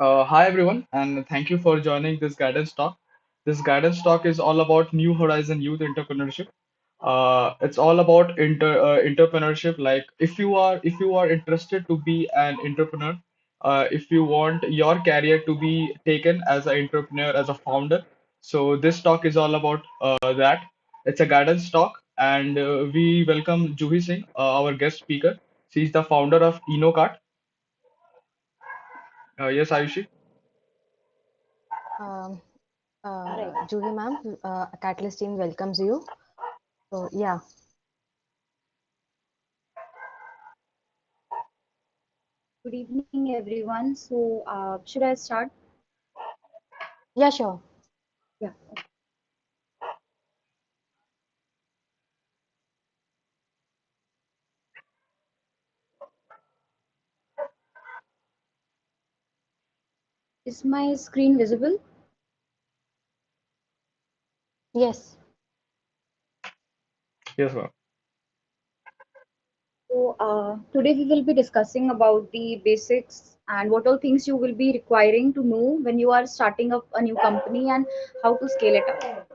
Hi everyone, and thank you for joining this guidance talk. This guidance talk is all about New Horizon Youth Entrepreneurship. It's all about entrepreneurship. Like if you are interested to be an entrepreneur, if you want your career to be taken as an entrepreneur, as a founder. So this talk is all about that. It's a guidance talk, and we welcome Juhi Singh, our guest speaker. She's the founder of InoKart. Yes, Ayushi. Um, Juhi ma'am, Catalyst team welcomes you. So yeah, Good evening, everyone. So, should I start? yeah, sure. Yeah. Is my screen visible? Yes, Yes, ma'am. So, today we will be discussing about the basics and what all things you will be requiring to know when you are starting up a new company and how to scale it up.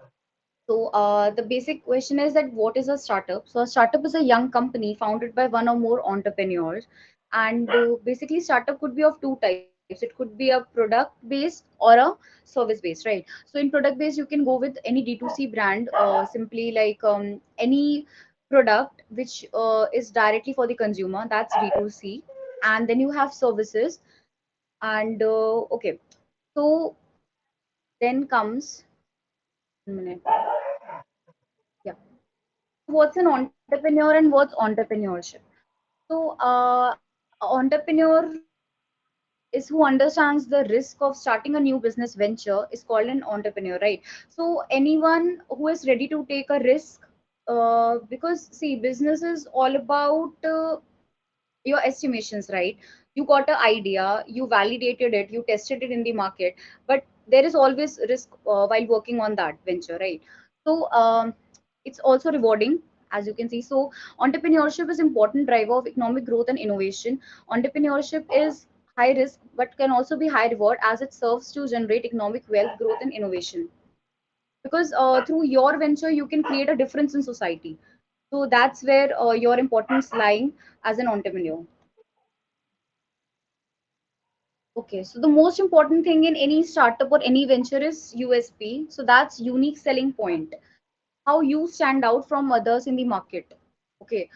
So, the basic question is that what is a startup? So, a startup is a young company founded by one or more entrepreneurs. And basically, startup could be of two types. It could be a product based or a service based, right? So, in product based, you can go with any D2C brand, simply like any product which is directly for the consumer. That's D2C. And then you have services. And okay, so then comes, 1 minute. Yeah. What's an entrepreneur and what's entrepreneurship? So, entrepreneur is who understands the risk of starting a new business venture is called an entrepreneur, right? So, anyone who is ready to take a risk, because see, business is all about your estimations, right? You got an idea, you validated it, you tested it in the market, but there is always risk while working on that venture, right? So it's also rewarding, as you can see. So entrepreneurship is important driver of economic growth and innovation. Entrepreneurship is high risk but can also be high reward as it serves to generate economic wealth, growth and innovation, because through your venture you can create a difference in society. So that's where your importance lying as an entrepreneur. Okay, so the most important thing in any startup or any venture is USP. So that's unique selling point. How you stand out from others in the market. Okay,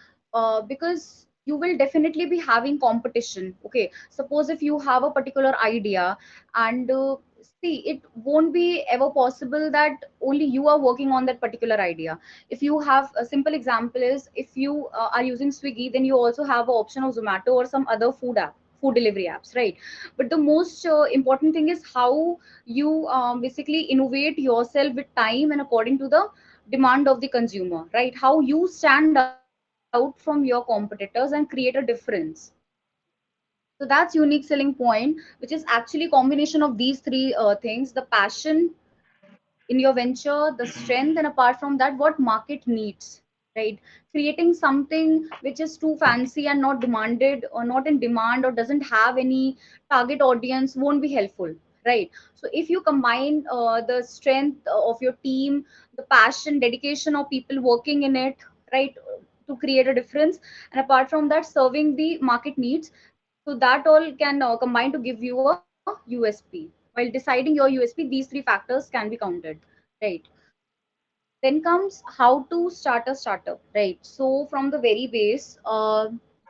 because you will definitely be having competition. Okay, suppose if you have a particular idea and see, it won't be ever possible that only you are working on that particular idea. If you have a simple example is if you are using Swiggy, then you also have an option of Zomato or some other food delivery apps, right? But the most important thing is how you basically innovate yourself with time and according to the demand of the consumer, right? How you stand out from your competitors and create a difference. So that's unique selling point, which is actually combination of these three things: the passion in your venture, the strength, and apart from that, what market needs, right? Creating something which is too fancy and not demanded or not in demand or doesn't have any target audience won't be helpful, right? So if you combine the strength of your team, the passion, dedication of people working in it, right, to create a difference, and apart from that, serving the market needs, so that all can combine to give you a USP. While deciding your USP, these three factors can be counted, right? Then comes how to start a startup, right? So from the very base,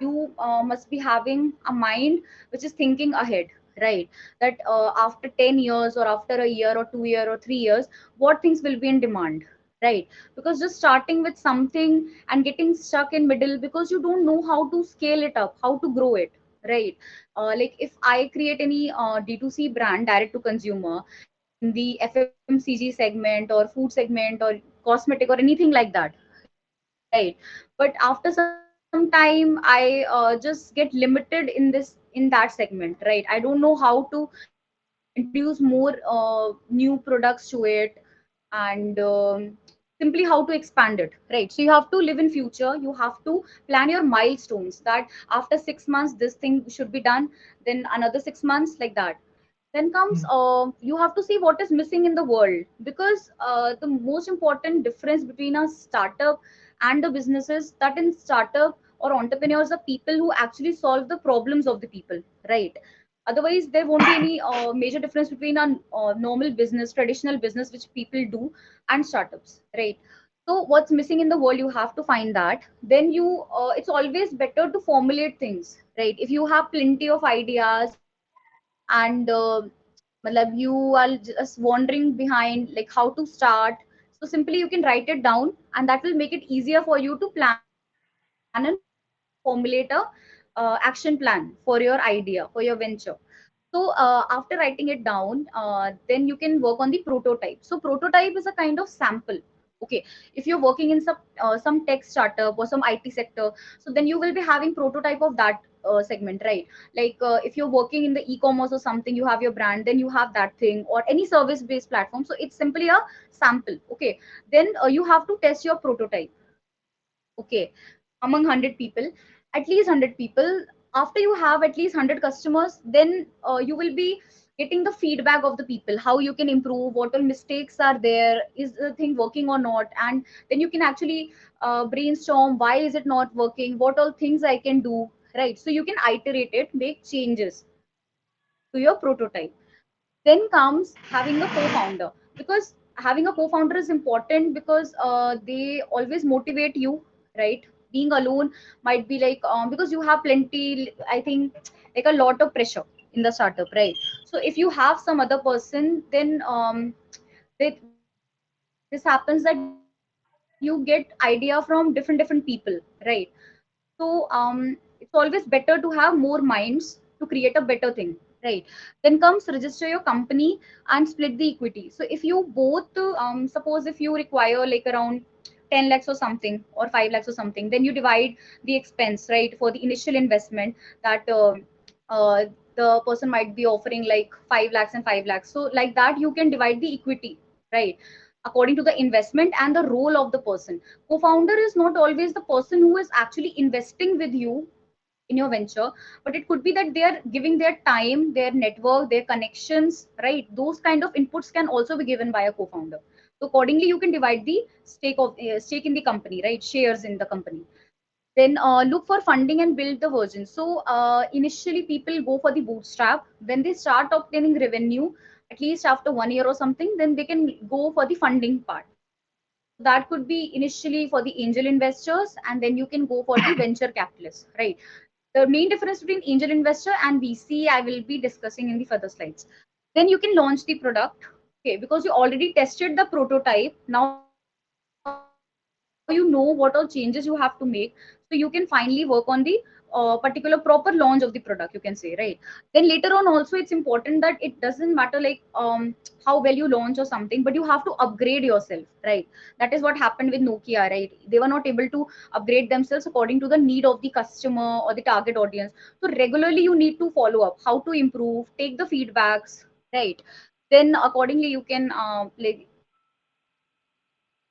you must be having a mind which is thinking ahead, right? That after 10 years or after a year or 2 year or 3 years, what things will be in demand, right? Because just starting with something and getting stuck in middle because you don't know how to scale it up, how to grow it, right? Like if I create any D2C brand, direct to consumer, in the FMCG segment or food segment or cosmetic or anything like that, right? But after some time I just get limited in that segment, right? I don't know how to introduce more new products to it, and simply how to expand it, right? So you have to live in future, you have to plan your milestones that after 6 months this thing should be done, then another 6 months, like that. Then comes you have to see what is missing in the world, because the most important difference between a startup and a business is that in startup or entrepreneurs are people who actually solve the problems of the people, right? Otherwise there won't be any major difference between a normal business, traditional business which people do, and startups, right? So what's missing in the world, you have to find that. Then you it's always better to formulate things, right? If you have plenty of ideas and matlab you are just wandering behind like how to start, so simply you can write it down, and that will make it easier for you to plan and formulate a action plan for your idea, for your venture. So after writing it down, then you can work on the prototype. So prototype is a kind of sample. Okay, if you're working in some tech startup or some IT sector, so then you will be having prototype of that segment, right? Like if you're working in the e-commerce or something, you have your brand, then you have that thing, or any service based platform, so it's simply a sample. Okay, then you have to test your prototype, okay, among 100 people, at least 100 people. After you have at least 100 customers, then you will be getting the feedback of the people, how you can improve, what all mistakes are there, is the thing working or not, and then you can actually brainstorm why is it not working, what all things I can do, right? So you can iterate it, make changes to your prototype. Then comes having a co-founder, because having a co-founder is important, because they always motivate you, right? Being alone might be like because you have plenty, I think, like a lot of pressure in the startup, right? So if you have some other person, then this happens that you get idea from different people, right? So it's always better to have more minds to create a better thing, right? Then comes register your company and split the equity. So if you both suppose if you require like around 10 lakhs or something, or 5 lakhs or something, then you divide the expense, right, for the initial investment, that the person might be offering like 5 lakhs and 5 lakhs, so like that you can divide the equity, right, according to the investment and the role of the person. Co-founder is not always the person who is actually investing with you in your venture, but it could be that they are giving their time, their network, their connections, right? Those kind of inputs can also be given by a co-founder. So accordingly you can divide the stake in the company, right, shares in the company. Then look for funding and build the version. So initially people go for the bootstrap. When they start obtaining revenue, at least after 1 year or something, then they can go for the funding part. So that could be initially for the angel investors, and then you can go for the venture capitalists, right? The main difference between angel investor and VC, I will be discussing in the further slides. Then you can launch the product, okay, because you already tested the prototype. Now you know what all changes you have to make, so you can finally work on the particular proper launch of the product, you can say, right? Then later on also it's important that it doesn't matter like how well you launch or something, but you have to upgrade yourself, right? That is what happened with Nokia, right? They were not able to upgrade themselves according to the need of the customer or the target audience. So regularly you need to follow up how to improve, take the feedbacks, right? Then accordingly you can like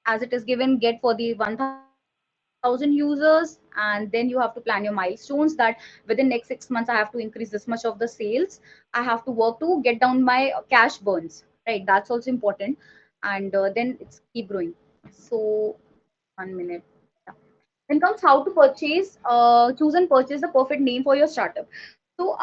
as it is given, get for the 1000 users, and then you have to plan your milestones, that within next 6 months I have to increase this much of the sales, I have to work to get down my cash burns, right? That's also important. And then it's keep growing. So 1 minute. Yeah. Then comes how to purchase, choose and purchase the perfect name for your startup. So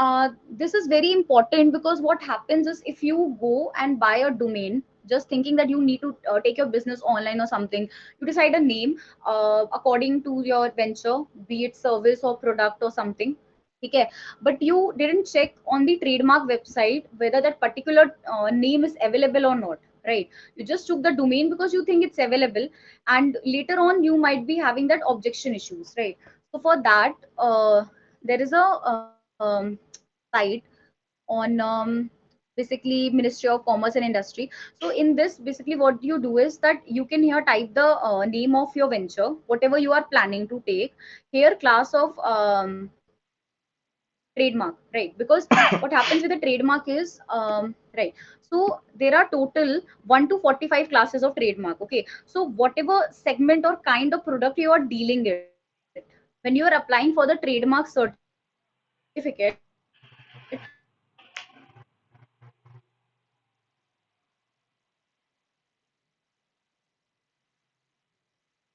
this is very important, because what happens is if you go and buy a domain just thinking that you need to take your business online or something, you decide a name according to your venture, be it service or product or something. Okay, but you didn't check on the trademark website whether that particular name is available or not, right? You just took the domain because you think it's available, and later on you might be having that objection issues, right? So for that there is a site on basically Ministry of Commerce and Industry. So in this basically what you do is that you can here type the name of your venture, whatever you are planning to take, here class of trademark, right? Because what happens with the trademark is right, so there are total 1 to 45 classes of trademark. Okay, so whatever segment or kind of product you are dealing it, when you are applying for the trademark certificate, you have to check on the trademark website,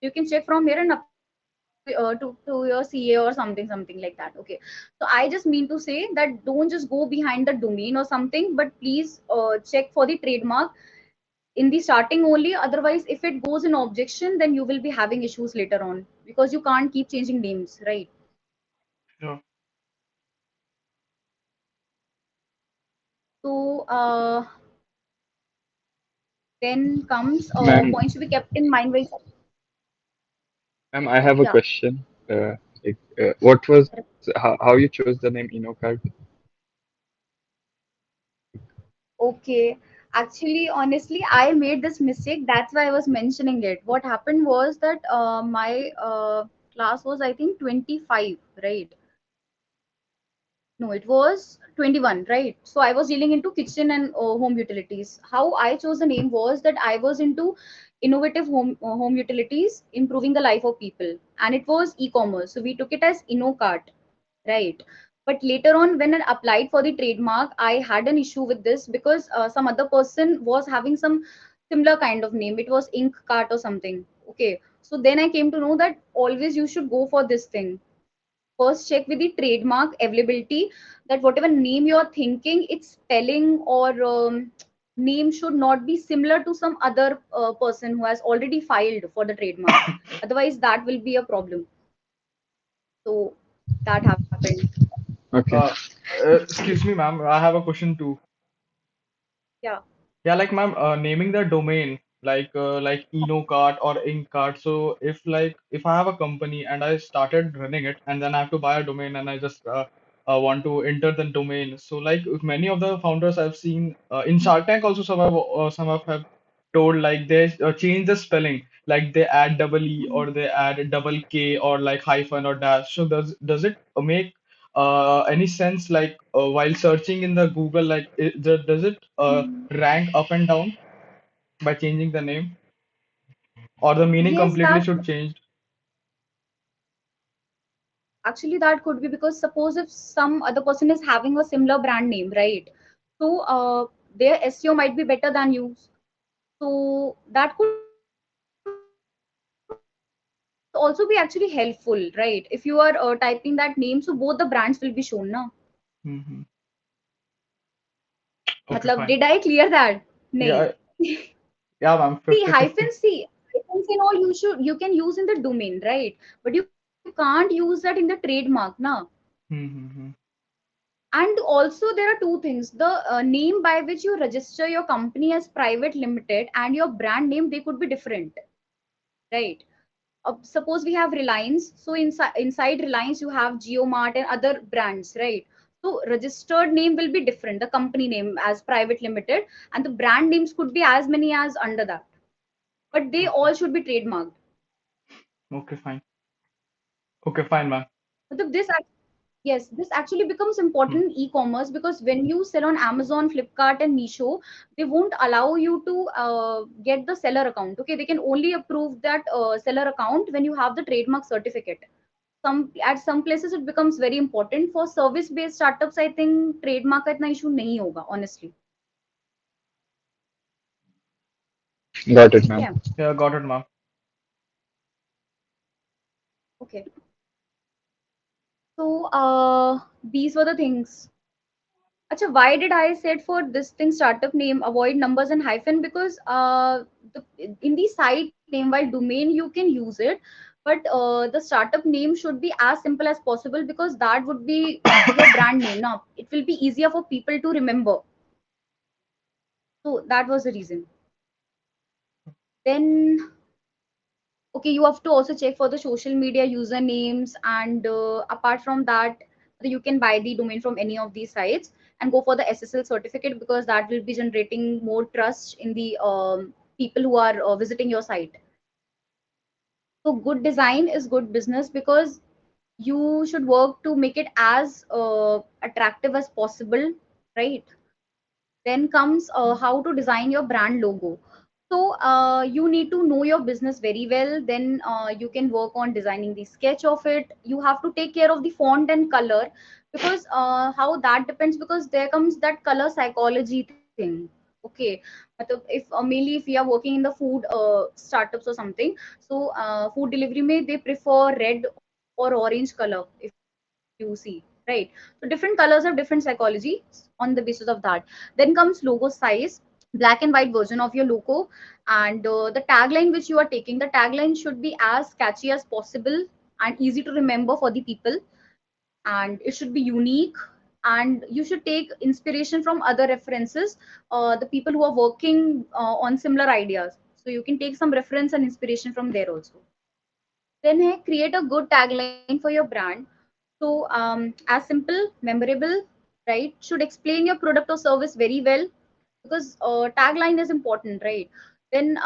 You can check from here and apply to your CA or something like that. Okay. So I just mean to say that don't just go behind the domain or something, but please check for the trademark in the starting only. Otherwise, if it goes in objection, then you will be having issues later on because you can't keep changing names, right? Sure. So then comes Ma'am, points to be kept in mind while. ma'am, I have a Yeah. question. What was how you chose the name InoKart? Okay. Actually, honestly, I made this mistake. That's why I was mentioning it. What happened was that my class was, I think, 25, right? No, it was 21, right? So I was dealing into kitchen and home utilities. How I chose the name was that I was into innovative home utilities, improving the life of people, and it was e-commerce. So we took it as InoKart, right? But later on, when I applied for the trademark, I had an issue with this because some other person was having some similar kind of name. It was Ink Cart or something. Okay, so then I came to know that always you should go for this thing. First check with the trademark availability, that whatever name you are thinking, its spelling or name should not be similar to some other person who has already filed for the trademark. Otherwise that will be a problem. So that happened. Okay. Uh, Excuse me, ma'am. I have a question too. Yeah. Yeah, like ma'am, naming the domain like InoKart or InkCart. So if I have a company and I started running it and then I have to buy a domain and I just want to enter the domain. So like many of the founders I've seen in Shark Tank also some have told like they change the spelling, like they add double E or they add double K or like hyphen or dash. So does it make any sense while searching in the Google, does it Mm. rank up and down by changing the name, or the meaning Yes, completely that should change? actually that could be because suppose if some other person is having a similar brand name, right? So their SEO might be better than you. So that could also be actually helpful, right? If you are typing that name, so both the brands will be shown now. Hmm. Okay, Matlab, fine. did I clear that? Yeah, Nay. yeah, ma'am. See, 50-50. hyphens and all you can use in the domain, right? But you can't use that in the trademark, na. Mm-hmm. And also there are two things: the name by which you register your company as private limited and your brand name, they could be different, right? Suppose we have Reliance, so inside Reliance you have GeoMart and other brands, right? So registered name will be different, the company name as private limited, and the brand names could be as many as under that, but they Okay. all should be trademarked. Okay, fine. Okay, fine, ma'am. Matlab yes, this actually becomes Hmm. important in e-commerce because when you sell on Amazon, Flipkart, and Meesho, they won't allow you to get the seller account. Okay, they can only approve that seller account when you have the trademark certificate. Some at some places it becomes very important. For service based startups, I think trademark का इतना issue नहीं होगा, honestly. Got it, ma'am. Yeah. Yeah, got it, ma'am. Okay. So these were the things. Acha, why did I said for this thing startup name avoid numbers and hyphen? Because in the site name, while domain you can use it, but the startup name should be as simple as possible because that would be your brand name. Now it will be easier for people to remember. So that was the reason. Then okay, you have to also check for the social media usernames, and apart from that, you can buy the domain from any of these sites and go for the SSL certificate because that will be generating more trust in the people who are visiting your site. So good design is good business because you should work to make it as attractive as possible, right? Then comes how to design your brand logo. So you need to know your business very well. Then you can work on designing the sketch of it. You have to take care of the font and color because how that depends, because there comes that color psychology thing. Okay. Okay, matlab if mainly if we are working in the food startups or something, so food delivery may they prefer red or orange color if you see, right? So different colors have different psychology on the basis of that. Then comes logo size, black and white version of your logo, and the tagline which you are taking, the tagline should be as catchy as possible and easy to remember for the people, and it should be unique, and you should take inspiration from other references, the people who are working on similar ideas, so you can take some reference and inspiration from there also. Then hey, create a good tagline for your brand. So as simple, memorable, right, should explain your product or service very well, because tagline is important, right? Then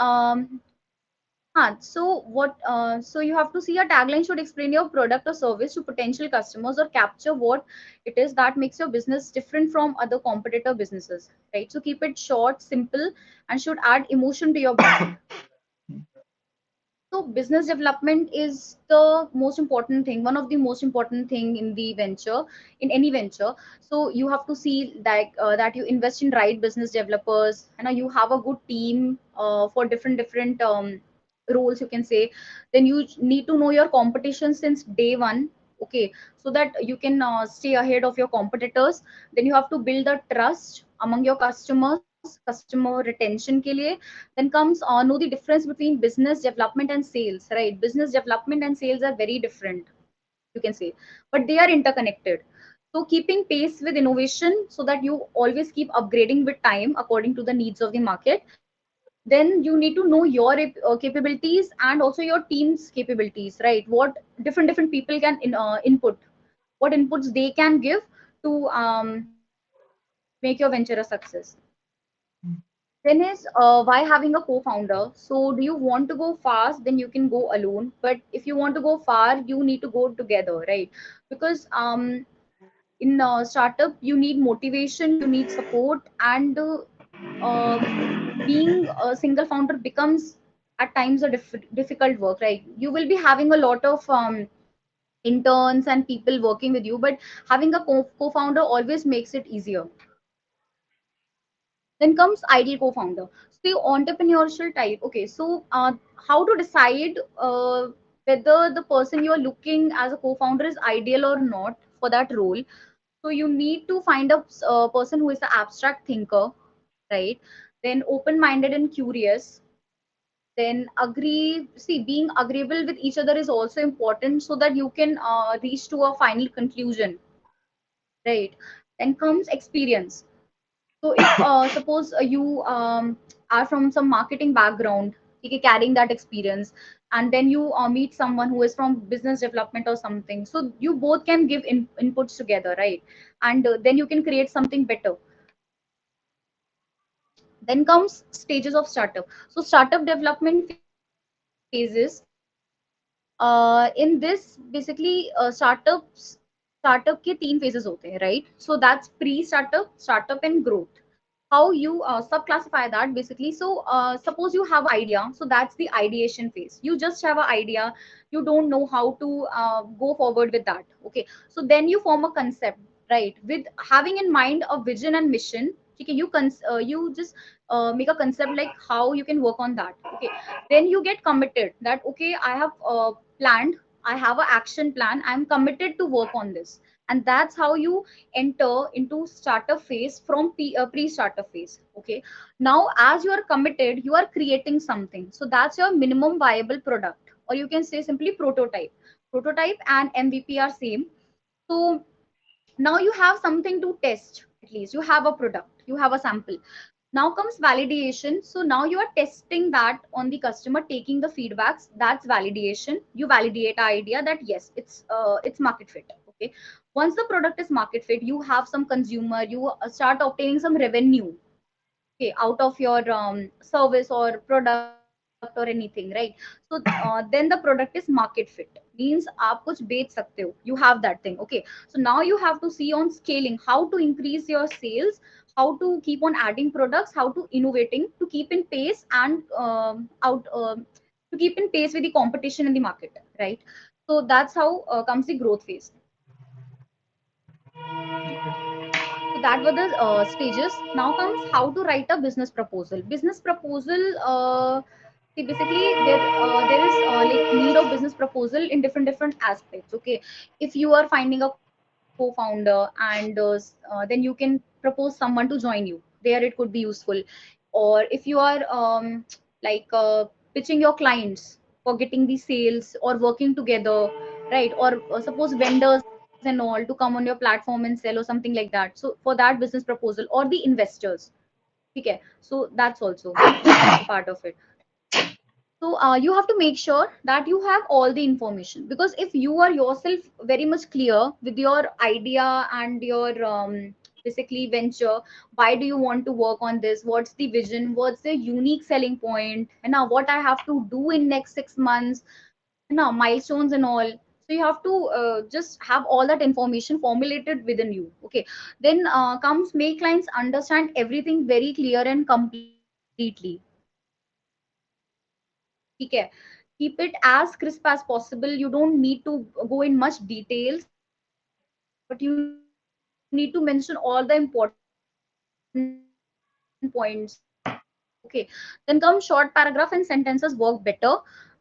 so you have to see a tagline should explain your product or service to potential customers or capture what it is that makes your business different from other competitor businesses, right? So keep it short, simple, and should add emotion to your brand. So business development is the most important thing, one of the most important thing in the venture, in any venture. So you have to see that you invest in right business developers, and you have a good team for different roles, you can say. Then you need to know your competition since day one, okay, so that you can stay ahead of your competitors. Then you have to build a trust among your customers, customer retention ke liye. Then comes know the difference between business development and sales, right? Business development and sales are very different, you can say, but they are interconnected. So keeping pace with innovation so that you always keep upgrading with time according to the needs of the market. Then you need to know your capabilities and also your team's capabilities, right? What different people can input, what inputs they can give to make your venture a success. Then is why having a co-founder. So do you want to go fast, then you can go alone, but if you want to go far, you need to go together, right? Because in startup you need motivation, you need support, and being a single founder becomes at times a difficult work, right? You will be having a lot of interns and people working with you, but having a co-founder always makes it easier. Then comes ideal co-founder. So the entrepreneurial type. Okay, so how to decide whether the person you are looking as a co-founder is ideal or not for that role? So you need to find a person who is an abstract thinker, right? Then open-minded and curious. Then agree. See, being agreeable with each other is also important so that you can reach to a final conclusion, right? Then comes experience. So if suppose you are from some marketing background, okay, carrying that experience, and then you meet someone who is from business development or something, so you both can give inputs together, right? And then you can create something better. Then comes stages of startup. So startup development phases. In this, basically, startup के 3 phases होते हैं, right? So that's pre-startup, startup, and growth. How you subclassify that basically. So suppose you have an idea, so that's the ideation phase. You just have an idea, you don't know how to go forward with that. Okay, so then you form a concept, right? With having in mind a vision and mission. Okay, you just make a concept like how you can work on that. Okay, then you get committed that okay, I have planned, I have an action plan, I'm committed to work on this, and that's how you enter into startup phase from pre-startup phase. Okay, now as you are committed, you are creating something, so that's your minimum viable product, or you can say simply prototype. Prototype and MVP are same. So now you have something to test, at least you have a product, you have a sample. Now comes validation. So now you are testing that on the customer, taking the feedbacks. That's validation. You validate the idea that yes, it's market fit. Okay, once the product is market fit, you have some consumer, you start obtaining some revenue, okay, out of your service or product or anything, right? So then the product is market fit, means आप कुछ बेच सकते हो, you have that thing. Okay, so now you have to see on scaling how to increase your sales, how to keep on adding products, how to innovating to keep in pace and out to keep in pace with the competition in the market, right? So that's how comes the growth phase. So that were the stages. Now comes how to write a business proposal. Business proposal, see, basically there is like need of business proposal in different aspects. Okay, if you are finding a co-founder and then you can propose someone to join you, there it could be useful. Or if you are like pitching your clients for getting the sales or working together, right? Or suppose vendors and all to come on your platform and sell or something like that. So for that business proposal, or the investors, okay, so that's also a part of it. So you have to make sure that you have all the information, because if you are yourself very much clear with your idea and your basically venture, why do you want to work on this, what's the vision, what's the unique selling point, and now what I have to do in next 6 months, and now milestones and all. So you have to just have all that information formulated within you. Okay, then comes make clients understand everything very clear and completely. Okay, keep it as crisp as possible. You don't need to go in much details, but you need to mention all the important points. Okay, then come short paragraph and sentences work better.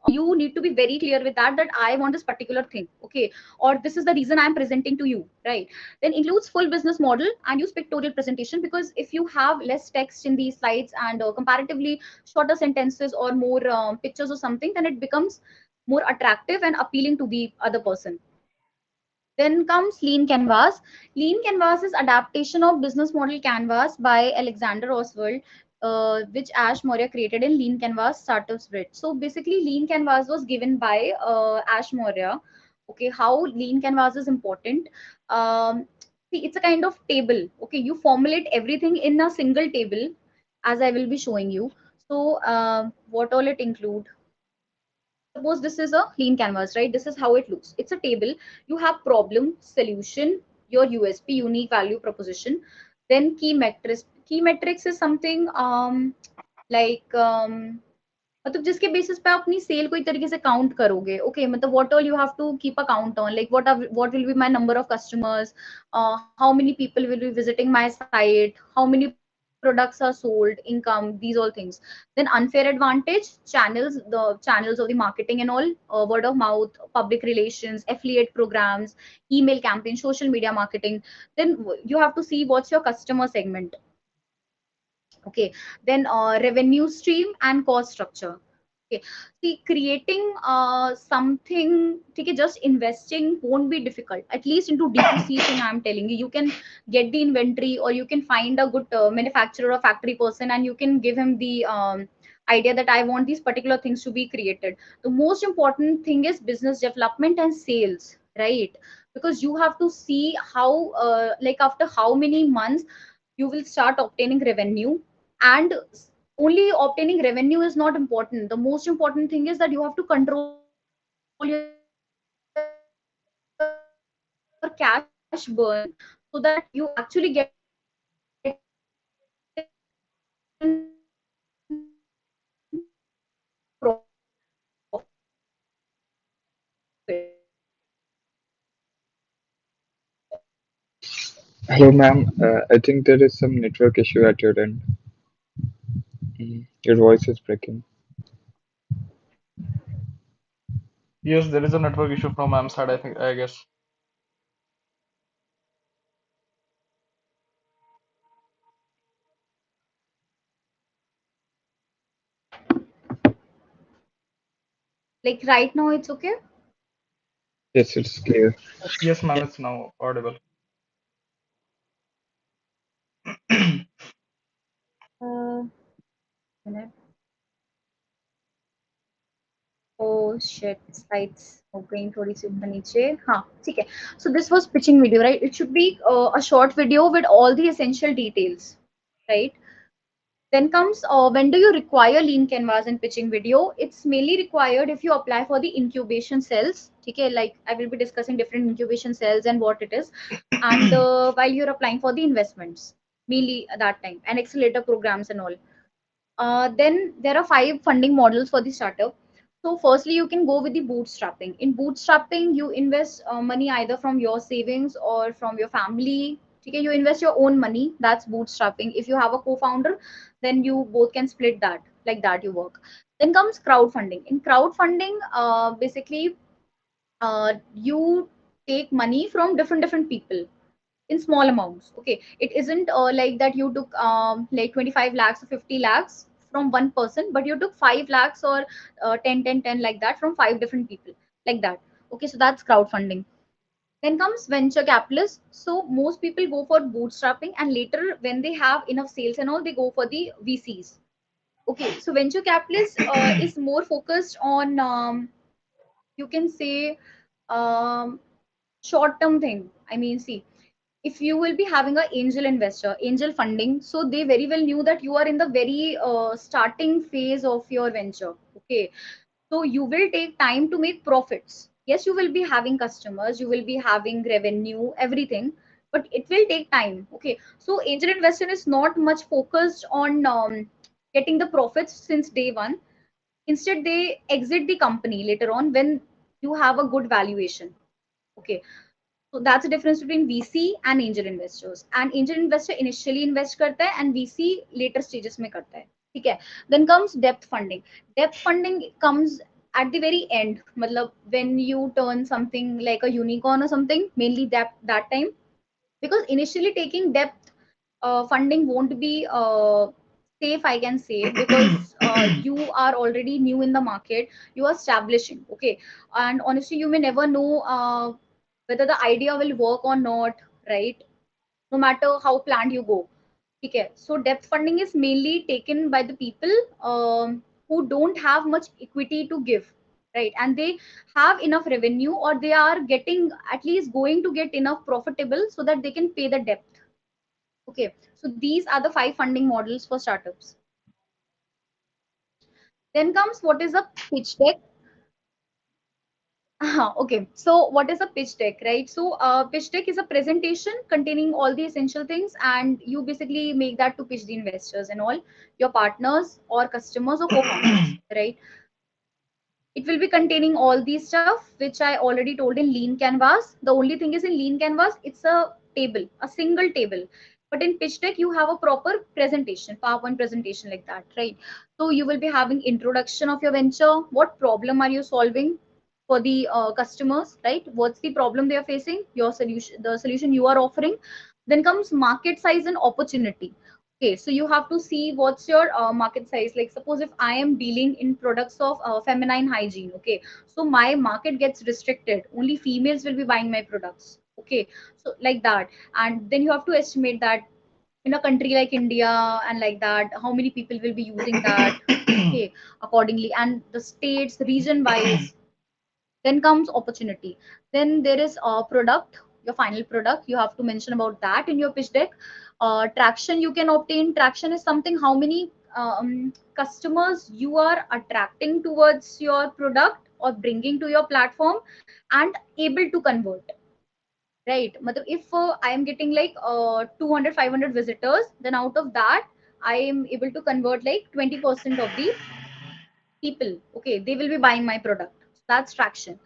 You need to be very clear with that, that I want this particular thing. Okay, or this is the reason I am presenting to you, right? Then includes full business model and use pictorial presentation, because if you have less text in these slides and comparatively shorter sentences or more pictures or something, then it becomes more attractive and appealing to the other person. Then comes Lean Canvas. Lean Canvas is adaptation of business model Canvas by Alexander Oswald, which Ash Maurya created in Lean Canvas Startups Bridge. So basically, Lean Canvas was given by Ash Maurya. Okay, how Lean Canvas is important. Um, See, it's a kind of table. Okay, you formulate everything in a single table, as I will be showing you. So, what all it include? Suppose this is a lean canvas, right? This is how it looks. It's a table. You have problem, solution, your USP, unique value proposition, then key metrics. Key metrics is something like मतलब जिसके basis पे आप अपनी cell को एक तरीके से count करोगे. ओके, मतलब what all you have to keep a count on, like what will be my number of customers, how many people will be visiting my site, how many products are sold, income, these all things. Then unfair advantage, channels, the channels of the marketing and all, word of mouth, public relations, affiliate programs, email campaign, social media marketing. Then you have to see what's your customer segment. Okay, then revenue stream and cost structure. Okay, see, creating something, okay, just investing won't be difficult, at least into D2C thing. I'm telling you, you can get the inventory, or you can find a good manufacturer or factory person, and you can give him the idea that I want these particular things to be created. The most important thing is business development and sales, right? Because you have to see how like after how many months you will start obtaining revenue. And only obtaining revenue is not important. The most important thing is that you have to control your cash burn, so that you actually get the revenue and you actually get the Hello, ma'am. I think there is some network issue at your end. Your voice is breaking. Yes, there is a network issue from Am's side, I think, I guess. like right now it's okay. Yes, it's clear. Yes, ma'am, it's now audible. uh, minute. Oh shit, slides हो गई थोड़ी सी ऊपर नीचे. हाँ, ठीक है. So this was pitching video, right? It should be a short video with all the essential details, right? Then comes when do you require lean canvas and pitching video? It's mainly required if you apply for the incubation cells. Okay, like I will be discussing different incubation cells and what it is, and while you're applying for the investments, mainly at that time, and accelerator programs and all. Then there are 5 funding models for the startup. So firstly, you can go with the bootstrapping. In bootstrapping, you invest money either from your savings or from your family. ठीक है, you invest your own money, that's bootstrapping. If you have a co-founder, then you both can split that, like that you work. Then comes crowdfunding. In crowdfunding, basically, you take money from different people in small amounts. Okay, it isn't like that you took like 25 lakhs or 50 lakhs from one person, but you took 5 lakhs or 10 10 10 like that from 5 different people, like that. Okay, so that's crowdfunding. Then comes venture capitalists. So most people go for bootstrapping, and later when they have enough sales and all, they go for the VCs. Okay, so venture capitalists is more focused on, you can say, um, short term thing. I mean, see, if you will be having a angel investor, angel funding, so they very well knew that you are in the very starting phase of your venture. Okay, so you will take time to make profits. Yes, you will be having customers, you will be having revenue, everything, but it will take time. Okay, so angel investor is not much focused on getting the profits since day one. Instead, they exit the company later on when you have a good valuation. Okay, so that's the difference between VC and angel investors. And angel investor initially invest करता है and VC later stages में करता है. ठीक है. Then comes depth funding. Depth funding comes at the very end. मतलब when you turn something like a unicorn or something, mainly that time, because initially taking depth funding won't be safe, I can say, because you are already new in the market, you are establishing. Okay, and honestly you may never know whether the idea will work or not, right? No matter how planned you go. Okay, so depth funding is mainly taken by the people who don't have much equity to give, right? And they have enough revenue, or they are getting, at least going to get enough profitable so that they can pay the debt. Okay, so these are the 5 funding models for startups. Then comes what is a pitch deck. Okay, so what is a pitch deck, right? So pitch deck is a presentation containing all the essential things, and you basically make that to pitch the investors and all your partners or customers or co-founders, right? It will be containing all these stuff which I already told in lean canvas. The only thing is, in lean canvas it's a table, a single table, but in pitch deck you have a proper presentation, PowerPoint presentation, like that, right? So you will be having introduction of your venture, what problem are you solving for the customers, right? What's the problem they are facing, your solution, the solution you are offering. Then comes market size and opportunity. Okay, so you have to see what's your market size. Like suppose if I am dealing in products of feminine hygiene, okay, so my market gets restricted. Only females will be buying my products. Okay, so like that, and then you have to estimate that in a country like India and like that, how many people will be using that. Okay, accordingly, and the states, region wise. Then comes opportunity. Then there is a product, your final product. You have to mention about that in your pitch deck. Traction you can obtain. Traction is something how many customers you are attracting towards your product or bringing to your platform and able to convert. Right. Matlab, if I am getting like 200, 500 visitors, then out of that, I am able to convert like 20% of the people. Okay, they will be buying my product. So that's traction.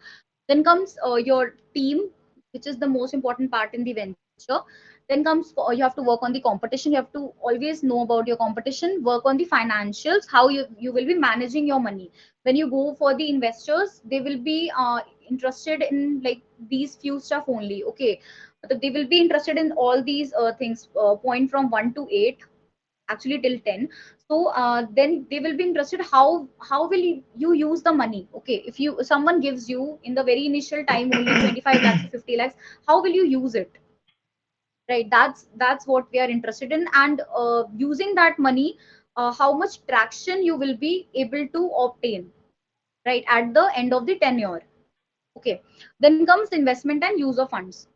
Then comes your team, which is the most important part in the venture. Then comes you have to work on the competition. You have to always know about your competition. Work on the financials, how you will be managing your money. When you go for the investors, they will be interested in like these few stuff only. Okay, but they will be interested in all these things. Point from 1 to 8, actually till 10. So then they will be interested how will you use the money. Okay, if you, someone gives you in the very initial time only 25 lakhs or 50 lakhs, how will you use it, right? That's what we are interested in. And using that money, how much traction you will be able to obtain, right, at the end of the tenure. Okay, then comes investment and use of funds.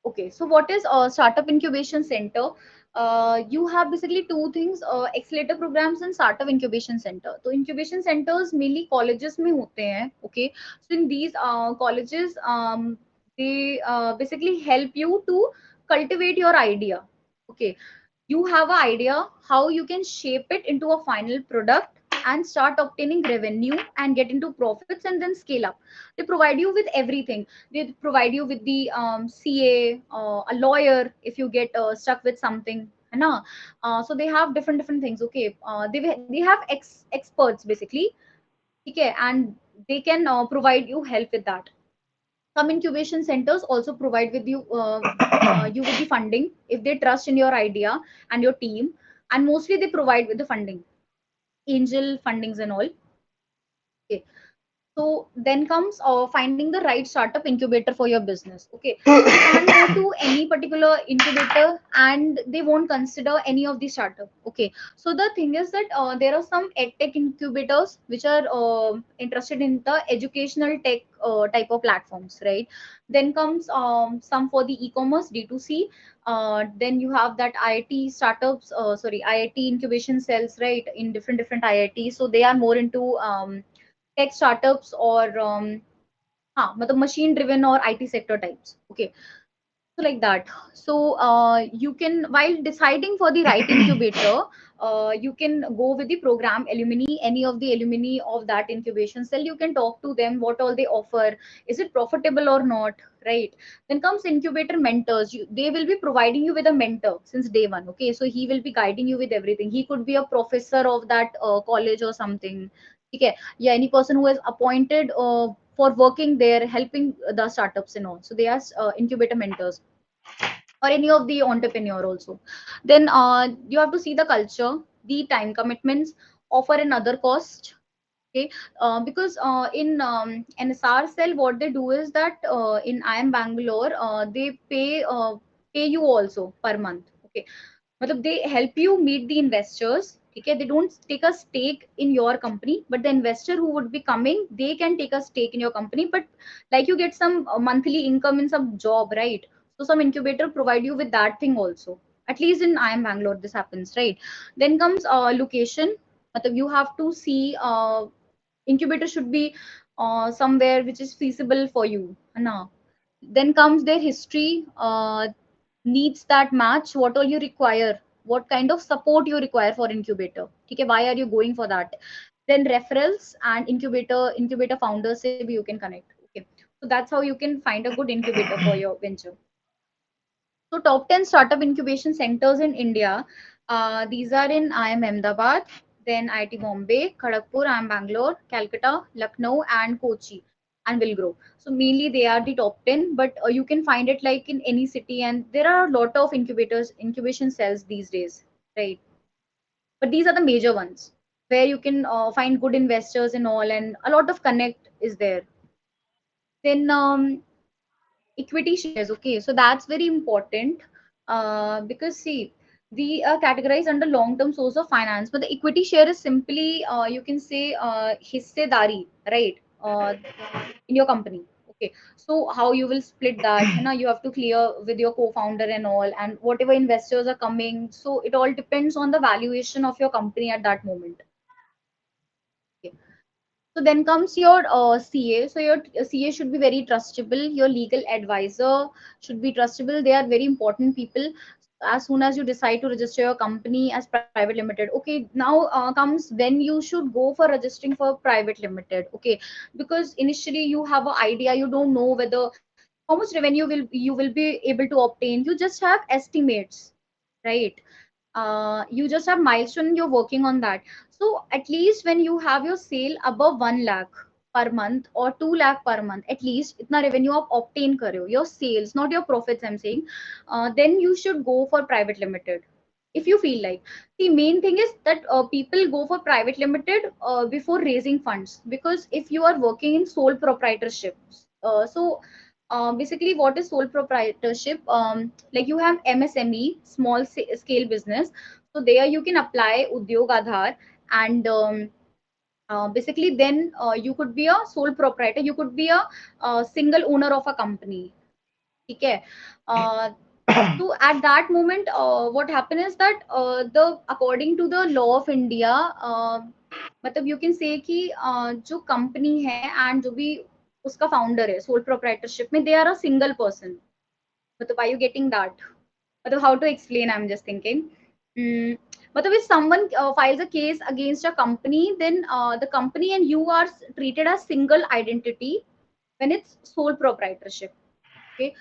Okay, so what is a startup incubation center? You have basically two things, accelerator programs and startup incubation center. So incubation centers mainly colleges में होते हैं. Okay, so in these colleges, they basically help you to cultivate your idea. Okay, you have an idea how you can shape it into a final product, and start obtaining revenue and get into profits and then scale up. They provide you with everything. They provide you with the CA, a lawyer if you get stuck with something. है ना? So they have different things. Okay, they have experts basically. Okay, and they can provide you help with that. Some incubation centers also provide with you with the funding if they trust in your idea and your team, and mostly they provide with the funding, angel fundings and all. Okay. So then comes finding the right startup incubator for your business. Okay, you can't go to any particular incubator and they won't consider any of the startup. Okay, so the thing is that there are some edtech incubators which are interested in the educational tech type of platforms, right? Then comes some for the e-commerce D2C. Then you have that IIT startups, IIT incubation cells, right? In different IITs, so they are more into tech startups or मतलब machine driven or IT sector types. Okay, so like that. So you can, while deciding for the right incubator, you can go with the program alumni, any of the alumni of that incubation cell. You can talk to them what all they offer, is it profitable or not, right? Then comes incubator mentors. They will be providing you with a mentor since day one. Okay, so he will be guiding you with everything. He could be a professor of that college or something. Okay, yeah, any person who is appointed for working there helping the startups and all, so they are incubator mentors, or any of the entrepreneur also. Then you have to see the culture, the time commitments, offer another cost. Okay, because in NSR cell what they do is that in IIM Bangalore they pay you also per month. Okay, मतलब they help you meet the investors. Okay, they don't take a stake in your company, but the investor who would be coming, they can take a stake in your company, but like you get some monthly income in some job, right? So some incubator provide you with that thing also. At least in IIM Bangalore this happens, right? Then comes location. मतलब you have to see incubator should be somewhere which is feasible for you, है ना? Then comes their history, needs that match what all you require, what kind of support you require for incubator. Okay, why are you going for that? Then referrals and incubator founders say you can connect. Okay, so that's how you can find a good incubator for your venture. So top 10 startup incubation centers in India. These are in IIM Ahmedabad, then IIT Bombay, Kharagpur, IIM Bangalore, Calcutta, Lucknow, and Kochi, and will grow. So mainly they are the top 10, but you can find it like in any city, and there are a lot of incubation cells these days, right? But these are the major ones where you can find good investors and all, and a lot of connect is there. Then equity shares. Okay, so that's very important because see, we are categorized under long term source of finance, but the equity share is simply you can say hissedari, right? In your company. Okay, so how you will split that, you know, you have to clear with your co-founder and all, and whatever investors are coming, so it all depends on the valuation of your company at that moment. Okay. So then comes your CA. So your CA should be very trustable. Your legal advisor should be trustable. They are very important people. As soon as you decide to register your company as private limited, okay, now comes when you should go for registering for private limited. Okay, because initially you have an idea, you don't know whether how much revenue will you will be able to obtain. You just have estimates, right? You just have milestone, you're working on that. So at least when you have your sale above 1 lakh per month or 2 lakh per month, at least itna revenue आप obtain kar rahe ho, your sales, not your profits I'm saying, then you should go for private limited if you feel like. The main thing is that people go for private limited before raising funds, because if you are working in sole proprietorship, basically what is sole proprietorship, like you have MSME, small scale business, so there you can apply udyog aadhar, and basically then you could be a sole proprietor, you could be a single owner of a company. Okay. So at that moment what happened is that the according to the law of India, मतलब you can say कि जो company है and जो भी उसका founder है sole proprietorship में, they are a single person. मतलब are you getting that? मतलब how to explain, I'm just thinking. But if someone files a case against a company, then the company and you are treated as single identity when it's sole proprietorship. Okay,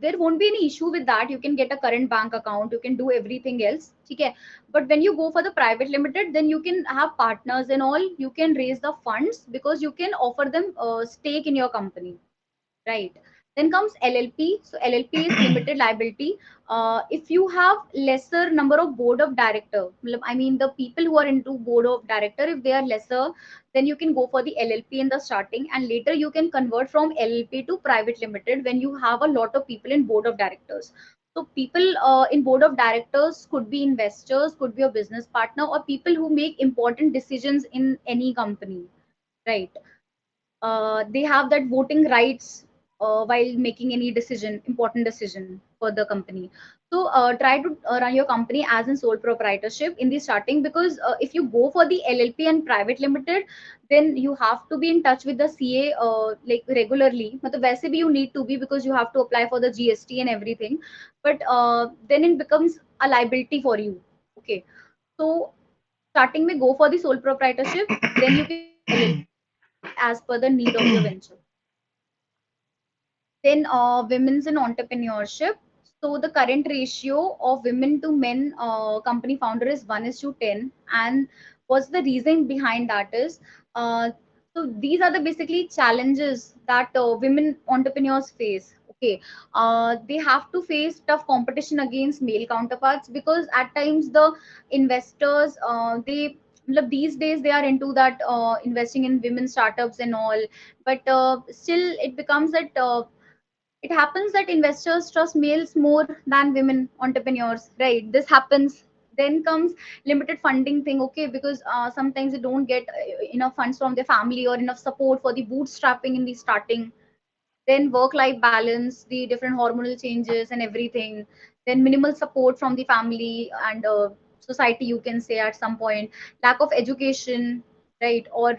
there won't be any issue with that. You can get a current bank account, you can do everything else. Okay, but when you go for the private limited, then you can have partners and all. You can raise the funds because you can offer them stake in your company, right? Then comes LLP. So LLP is limited liability. If you have lesser number of board of director, I mean the people who are into board of director, if they are lesser, then you can go for the LLP in the starting, and later you can convert from LLP to private limited when you have a lot of people in board of directors. So people in board of directors could be investors, could be a business partner, or people who make important decisions in any company, right? They have that voting rights while making any decision, important decision for the company. So try to run your company as in sole proprietorship in the starting, because if you go for the LLP and private limited, then you have to be in touch with the CA like regularly. मतलब वैसे भी you need to be, because you have to apply for the GST and everything, but then it becomes a liability for you. Okay, so starting में go for the sole proprietorship, then you can go for LLP as per the need of your venture. Then women's in entrepreneurship. So the current ratio of women to men company founder is 1:10. And what's the reason behind that is, uh, so these are the basically challenges that women entrepreneurs face. Okay, they have to face tough competition against male counterparts, because at times the investors they these days they are into that investing in women startups and all, but still it becomes that it happens that investors trust males more than women entrepreneurs, right? This happens. Then comes limited funding thing. Okay, because sometimes they don't get enough funds from their family or enough support for the bootstrapping in the starting. Then work life balance, the different hormonal changes and everything. Then minimal support from the family and society, you can say, at some point. Lack of education, right? Or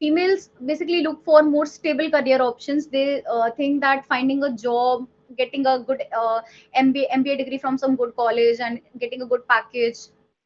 females basically look for more stable career options. They think that finding a job, getting a good MBA degree from some good college and getting a good package,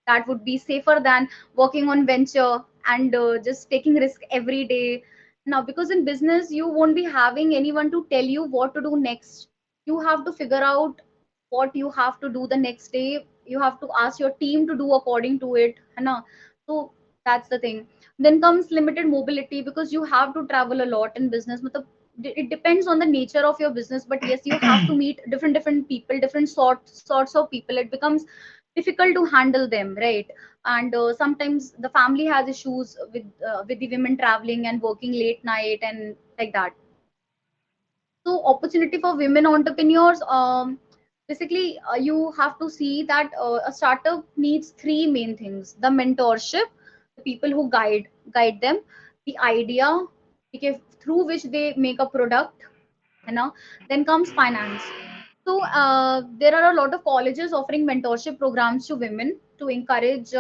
that would be safer than working on venture and just taking risk every day. Now, because in business, you won't be having anyone to tell you what to do next. You have to figure out what you have to do the next day. You have to ask your team to do according to it. है ना? So that's the thing. Then comes limited mobility, because you have to travel a lot in business. मतलब, it depends on the nature of your business, but yes, you have to meet different people, different sorts of people. It becomes difficult to handle them, right? And sometimes the family has issues with the women traveling and working late night and like that. So opportunity for women entrepreneurs, basically you have to see that a startup needs three main things: the mentorship, the people who guide them, the idea, okay, through which they make a product, you know. Then comes finance. So there are a lot of colleges offering mentorship programs to women to encourage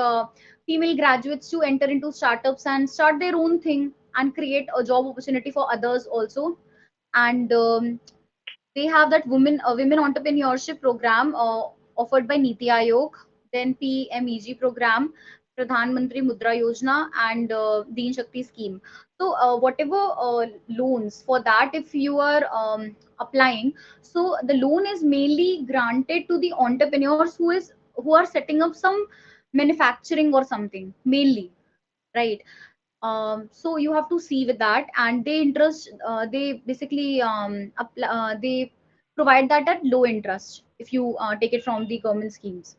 female graduates to enter into startups and start their own thing and create a job opportunity for others also. And they have that women entrepreneurship program offered by Niti Aayog, then PMEG program, Pradhan Mantri Mudra Yojana, and Deen Shakti scheme. So whatever loans for that, if you are applying, so the loan is mainly granted to the entrepreneurs who are setting up some manufacturing or something mainly, right? So you have to see with that, and they basically they provide that at low interest if you take it from the government schemes.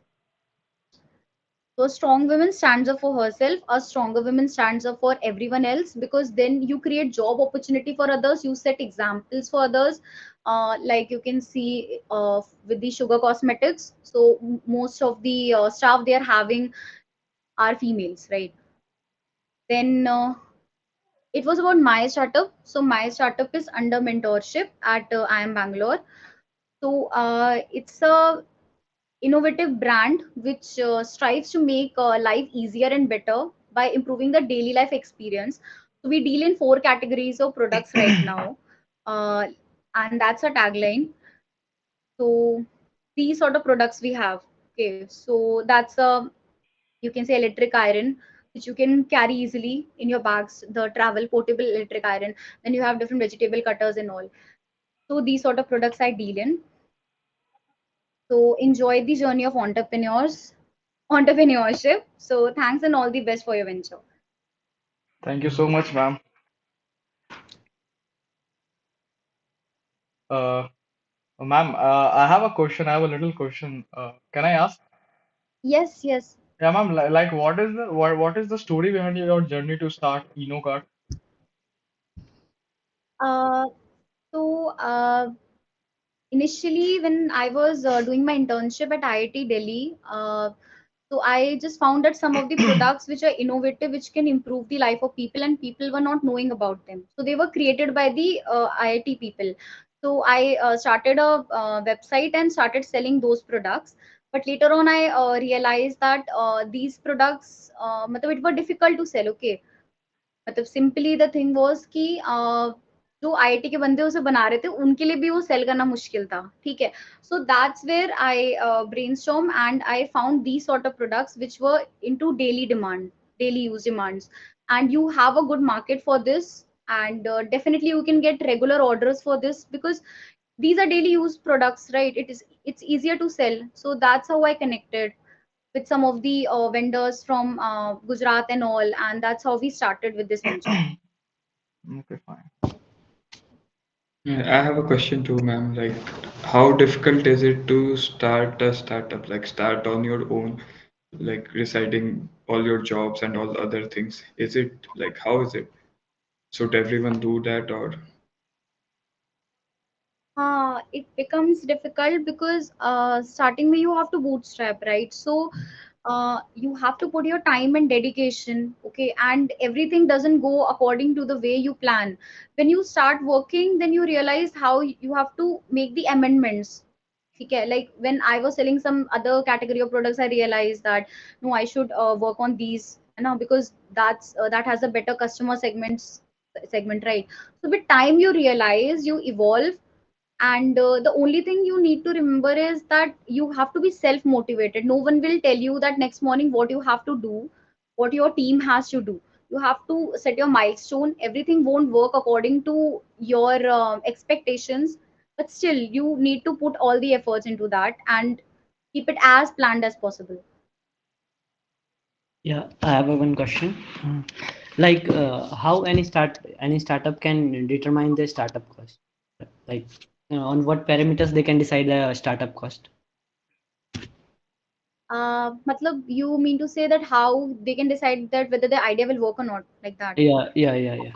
So a strong woman stands up for herself, a stronger woman stands up for everyone else, because then you create job opportunity for others, you set examples for others. Like you can see with the sugar cosmetics, so most of the staff they are having are females, right? Then it was about my startup. So my startup is under mentorship at IIM Bangalore. So it's a innovative brand which strives to make life easier and better by improving the daily life experience. So we deal in four categories of products right now, uh, and that's a tagline. So these sort of products we have. Okay, so that's a You can say electric iron, which you can carry easily in your bags, the travel portable electric iron. Then you have different vegetable cutters and all. So these sort of products I deal in. So enjoy the journey of entrepreneurship. So thanks and all the best for your venture. Thank you so much, ma'am. Uh, Ma'am, I have a question. I have a little question. Can I ask? Yes, yes. Yeah, ma'am. Like, what is the story behind your journey to start InoKart? Uh, so initially, when I was doing my internship at IIT Delhi, so I just found that some of the products which are innovative, which can improve the life of people, and people were not knowing about them. So they were created by the IIT people. So I started a website and started selling those products. But later on, I realized that these products, matlab it were difficult to sell. Okay, मतलब simply the thing was कि जो IIT के बंदे उसे बना रहे थे उनके लिए भी वो सेल करना मुश्किल था ठीक है so that's where I brainstorm and I found these sort of products which were into daily demand daily use demands and you have a good market for this and definitely you can get regular orders for this because these are daily use products right it's easier to sell so that's how I connected with some of the vendors from Gujarat and all, and that's how we started with this venture. Okay, fine. Yeah, I have a question too, ma'am. Like, how difficult is it to start a startup? Like, start on your own, like residing all your jobs and all the other things. Is it like, how is it? Should everyone do that or? It becomes difficult because starting में you have to bootstrap, right? So you have to put your time and dedication, okay? And everything doesn't go according to the way you plan. When you start working, then you realize how you have to make the amendments. Okay, like when I was selling some other category of products, I realized that no, I should work on these, you know, because that has a better customer segment, right? So with time, you realize you evolve and the only thing you need to remember is that you have to be self motivated. No one will tell you that next morning what you have to do, what your team has to do. You have to set your milestone. Everything won't work according to your expectations, but still you need to put all the efforts into that and keep it as planned as possible. Yeah, I have a one question. Like, how any startup can determine the startup cost? Like, on what parameters they can decide the startup cost? Matlab, you mean to say that how they can decide that whether the idea will work or not, like that? Yeah, yeah, yeah, yeah.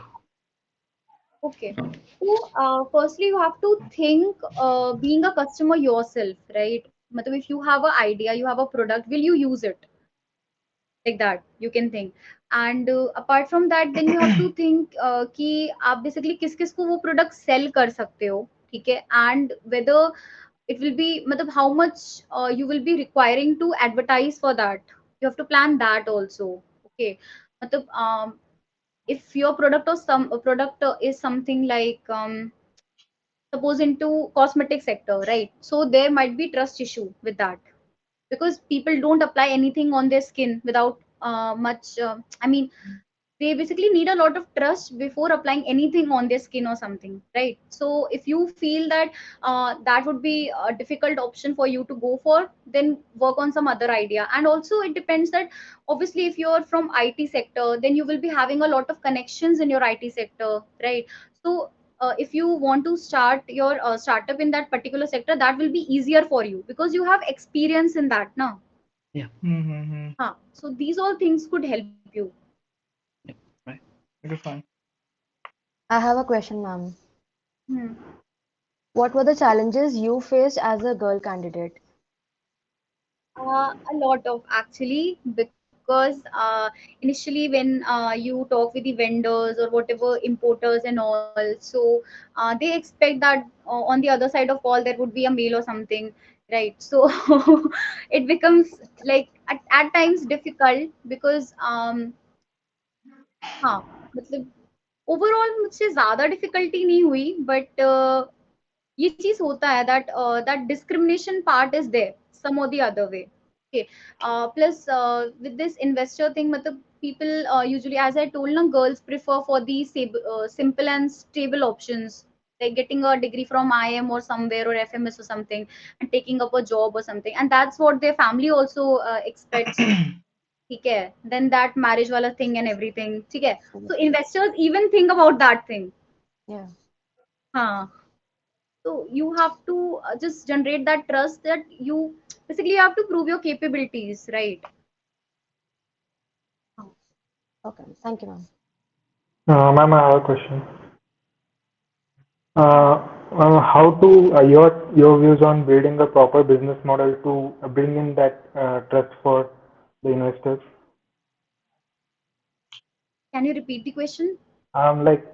Okay. So, firstly, you have to think being a customer yourself, right? Matlab, if you have an idea, you have a product, will you use it? Like that, you can think. And apart from that, then you have to think कि आप basically किस किस को वो product sell कर सकते हो, ठीक है? And whether it will be, matlab, how much you will be requiring to advertise for that. You have to plan that also. Okay. matlab, if your product or some a product is something like suppose into cosmetic sector, right? So there might be trust issue with that because people don't apply anything on their skin without much I mean they basically need a lot of trust before applying anything on their skin or something, right? So if you feel that that would be a difficult option for you to go for, then work on some other idea. And also it depends that obviously if you're from IT sector, then you will be having a lot of connections in your IT sector, right? So if you want to start your startup in that particular sector, that will be easier for you because you have experience in that now. Yeah, Mm-hmm. So these all things could help you. yeah, right. Okay, fine. I have a question, ma'am. Hmm. What were the challenges you faced as a girl candidate? A lot of actually because initially when you talk with the vendors or whatever importers and all, so they expect that on the other side of call there would be a mail or something, right? So it becomes like at times difficult because हाँ मतलब overall मुझसे ज्यादा difficulty नहीं हुई but ये चीज होता है that that discrimination part is there some और the other way Okay. Plus, with this investor thing, matlab, people usually, as I told, na, girls prefer for the simple and stable options, like getting a degree from IM or somewhere or FMS or something, and taking up a job or something, and that's what their family also expects. Okay. Then that marriage wala thing and everything. Okay. So investors even think about that thing. Yeah. Huh. So you have to just generate that trust that you basically you have to prove your capabilities, right? Oh, okay. Thank you, ma'am. Ma'am, I have a question. How to your views on building a proper business model to bring in that trust for the investors? Can you repeat the question? Like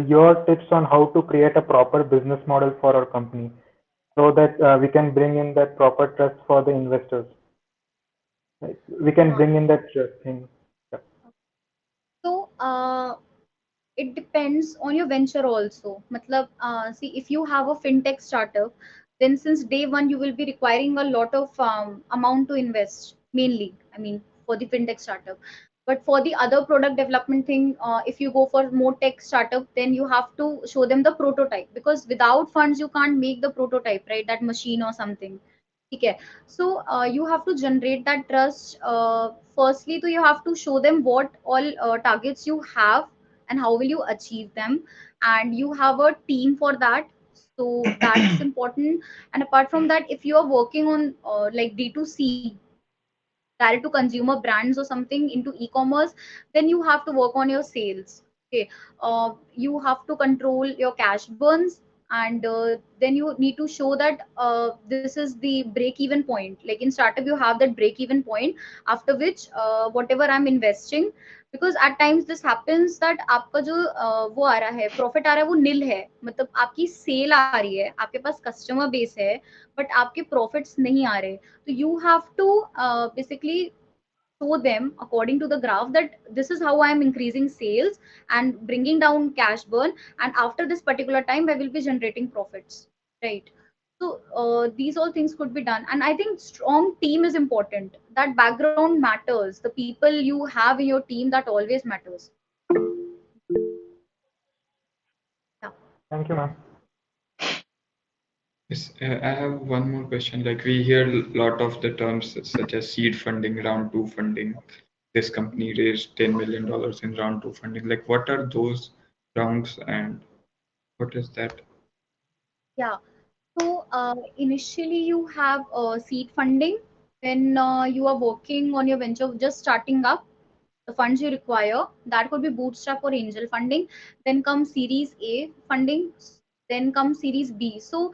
your tips on how to create a proper business model for our company so that we can bring in that proper trust for the investors. Like we can Uh, bring in that trust thing. Yeah. so it depends on your venture also. Matlab, see, if you have a fintech startup, then since day one you will be requiring a lot of amount to invest mainly. I mean, for the fintech startup. But for the other product development thing, if you go for more tech startup, then you have to show them the prototype because without funds you can't make the prototype, right? That machine or something. Okay. So you have to generate that trust. Firstly, so you have to show them what all targets you have and how will you achieve them, and you have a team for that. So that's important. And apart from that, if you are working on like D2C, direct to consumer brands or something into e-commerce, then you have to work on your sales. Okay. You have to control your cash burns, and then you need to show that this is the break even point. Like in startup you have that break even point, after which whatever I'm investing, because at times this happens that आपका जो वो आ रहा है profit आ रहा है वो नील है, मतलब आपकी सेल आ रही है, आपके पास कस्टमर बेस है, बट आपके प्रॉफिट्स नहीं आ रहे. So you have to basically show them according to the graph that this is how I am increasing sales and bringing down cash burn, and after this particular time I will be generating profits, right? So these all things could be done, and I think strong team is important. That background matters. The people you have in your team, that always matters. Yeah. Thank you, ma'am. Yes, I have one more question. Like we hear a lot of the terms such as seed funding, round two funding. This company raised $10 million in round two funding. Like what are those rounds and what is that? Yeah. So initially you have seed funding when you are working on your venture, just starting up. The funds you require, that could be bootstrap or angel funding. Then comes series A funding, then comes series B. So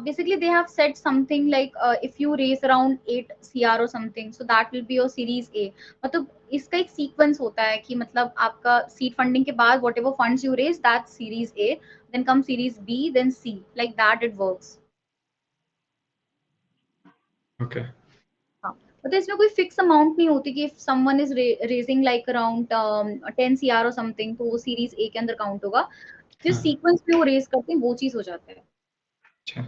basically they have said something like if you raise around 8 cr or something, so that will be your series A. मतलब इसका एक sequence होता है कि मतलब आपका seed funding के बाद whatever funds you raise, that series A, then comes series B, then C, like that it works. Okay. हाँ, मतलब इसमें कोई फिक्स अमाउंट नहीं होती कि if someone is raising like around 10 CR और समथिंग, तो वो सीरीज ए के अंदर काउंट होगा. जिस हाँ, सीक्वेंस में वो रेज करते हैं वो चीज हो जाता है. अच्छा.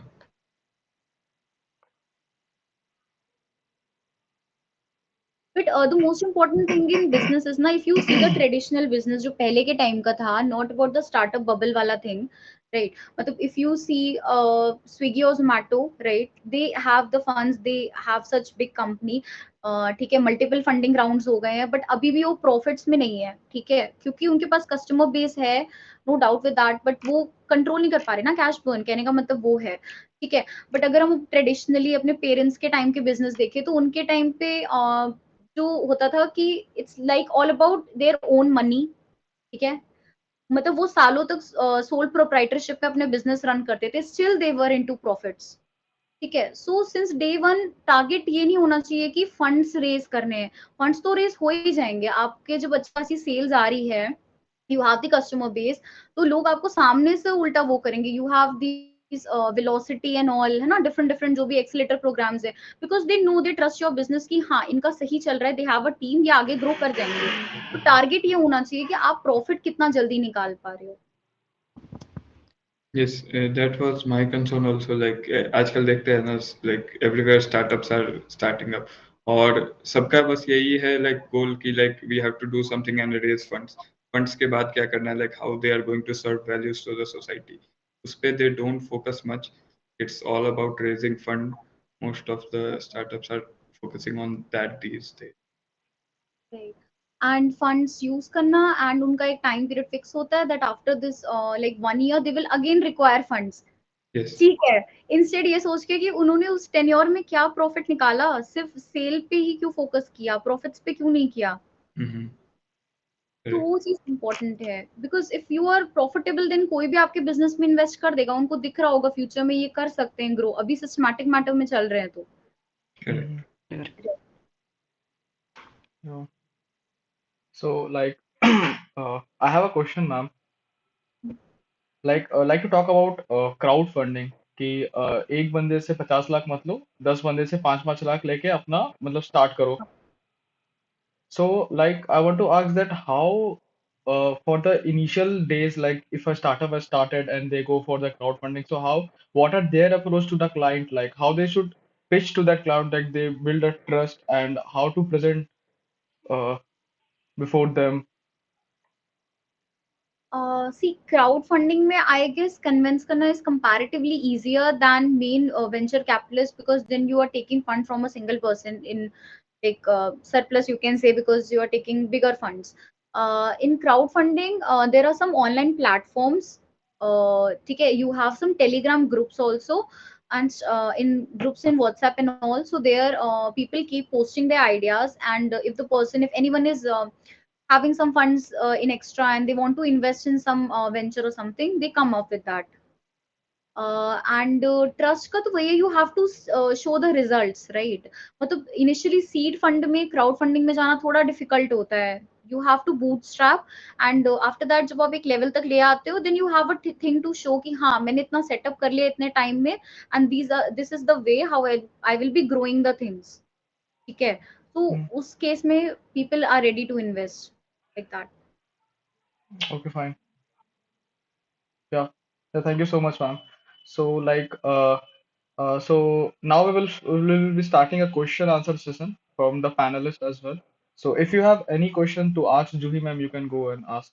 But the most important thing in business is ना, if you see the traditional business जो पहले के टाइम का था, not about the startup bubble वाला थिंग, राइट? मतलब इफ यू सी स्विगी और Zomato, right, they have the funds, they have such big company, ठीक है, मल्टीपल फंडिंग राउंड्स हो गए हैं, बट अभी भी वो प्रॉफिट्स में नहीं है, ठीक है, क्योंकि उनके पास कस्टमर बेस है, no doubt with that, but वो कंट्रोल नहीं कर पा रहे ना कैश बर्न, कहने का मतलब वो है. ठीक है. बट अगर हम ट्रेडिशनली अपने पेरेंट्स के टाइम के बिजनेस देखें, तो उनके टाइम पे जो होता था कि it's like all about their own money. ठीक है. मतलब वो सालों तक सोल प्रोप्राइटरशिप पे अपने बिजनेस रन करते थे, still they were into profits. ठीक है. So since day one target ये नहीं होना चाहिए कि फंड्स रेज करने हैं. फंड्स तो रेज हो ही जाएंगे आपके जब अच्छी खासी सेल्स आ रही है, you have the customer base, तो लोग आपको सामने से उल्टा वो करेंगे. You have these velocity and all, है ना, डिफरेंट डिफरेंट जो भी एक्सीलेटर प्रोग्राम्स है, because they know, they trust your business कि हाँ इनका सही चल रहा है, दे हैव अ टीम, ये आगे ग्रो कर जाएंगे. तो टारगेट ये होना चाहिए कि आप प्रॉफिट कितना जल्दी निकाल पा रहे हो. Yes, that was my concern also. Like आजकल देखते हैं ना, like everywhere startups are starting up. और सबका बस यही है लाइक गोल की like we have to do something and raise funds. Funds के बाद क्या करना है, like how they are going to serve values to the society. उस पे they don't focus much. It's all about raising fund. Most of the startups are focusing on that these days. End funds use करना and उनका एक time period fix होता है that after this like 1 year they will again require funds. Yes. ठीक है. Instead ये सोच के कि उन्होंने उस टेन्योर में क्या प्रॉफिट निकाला, सिर्फ सेल पे ही क्यों फोकस किया, प्रॉफिट्स पे क्यों नहीं किया. Mm-hmm. तो Correct. वो चीज इंपॉर्टेंट है because if you are profitable then कोई भी आपके बिजनेस में इन्वेस्ट कर देगा. उनको दिख रहा होगा फ्यूचर में ये कर सकते हैं ग्रो, अभी सिस्टमैटिक मैटर में चल रहे हैं तो. Correct. Yeah. So like I have a question, ma'am. Like to talk about crowd funding कि एक बंदे से 50 लाख मत लो, 10 बंदे से 5-5 लाख लेके अपना मतलब स्टार्ट करो. So like I want to ask that how for the initial days, like if a startup has started and they go for the crowdfunding, so how what are their approach to the client, like how they should pitch to that client, like they build a trust and how to present uh, before them. See crowd funding में I guess convince करना is comparatively easier than main venture capitalist because then you are taking fund from a single person in like surplus you can say because you are taking bigger funds. In crowdfunding there are some online platforms. ठीक है, you have some telegram groups also and in groups in WhatsApp and all, so there people keep posting their ideas and if the person, if anyone is having some funds in extra and they want to invest in some venture or something, they come up with that. And trust का तो वही है, you have to show the results, right? मतलब initially seed fund में crowd funding में जाना थोड़ा difficult होता है. You have to bootstrap and after that जब आप एक level तक ले आते हो then you have a thing to show कि हाँ मैंने इतना setup कर लिया इतने time में and this is the way how I will be growing the things. ठीक है, तो Hmm. उस केस में people are ready to invest like that. Okay, fine. Yeah. Yeah, thank you so much, ma'am. So so now we will be starting a question answer session from the panelists as well. So if you have any question to ask Juhi ma'am, you can go and ask.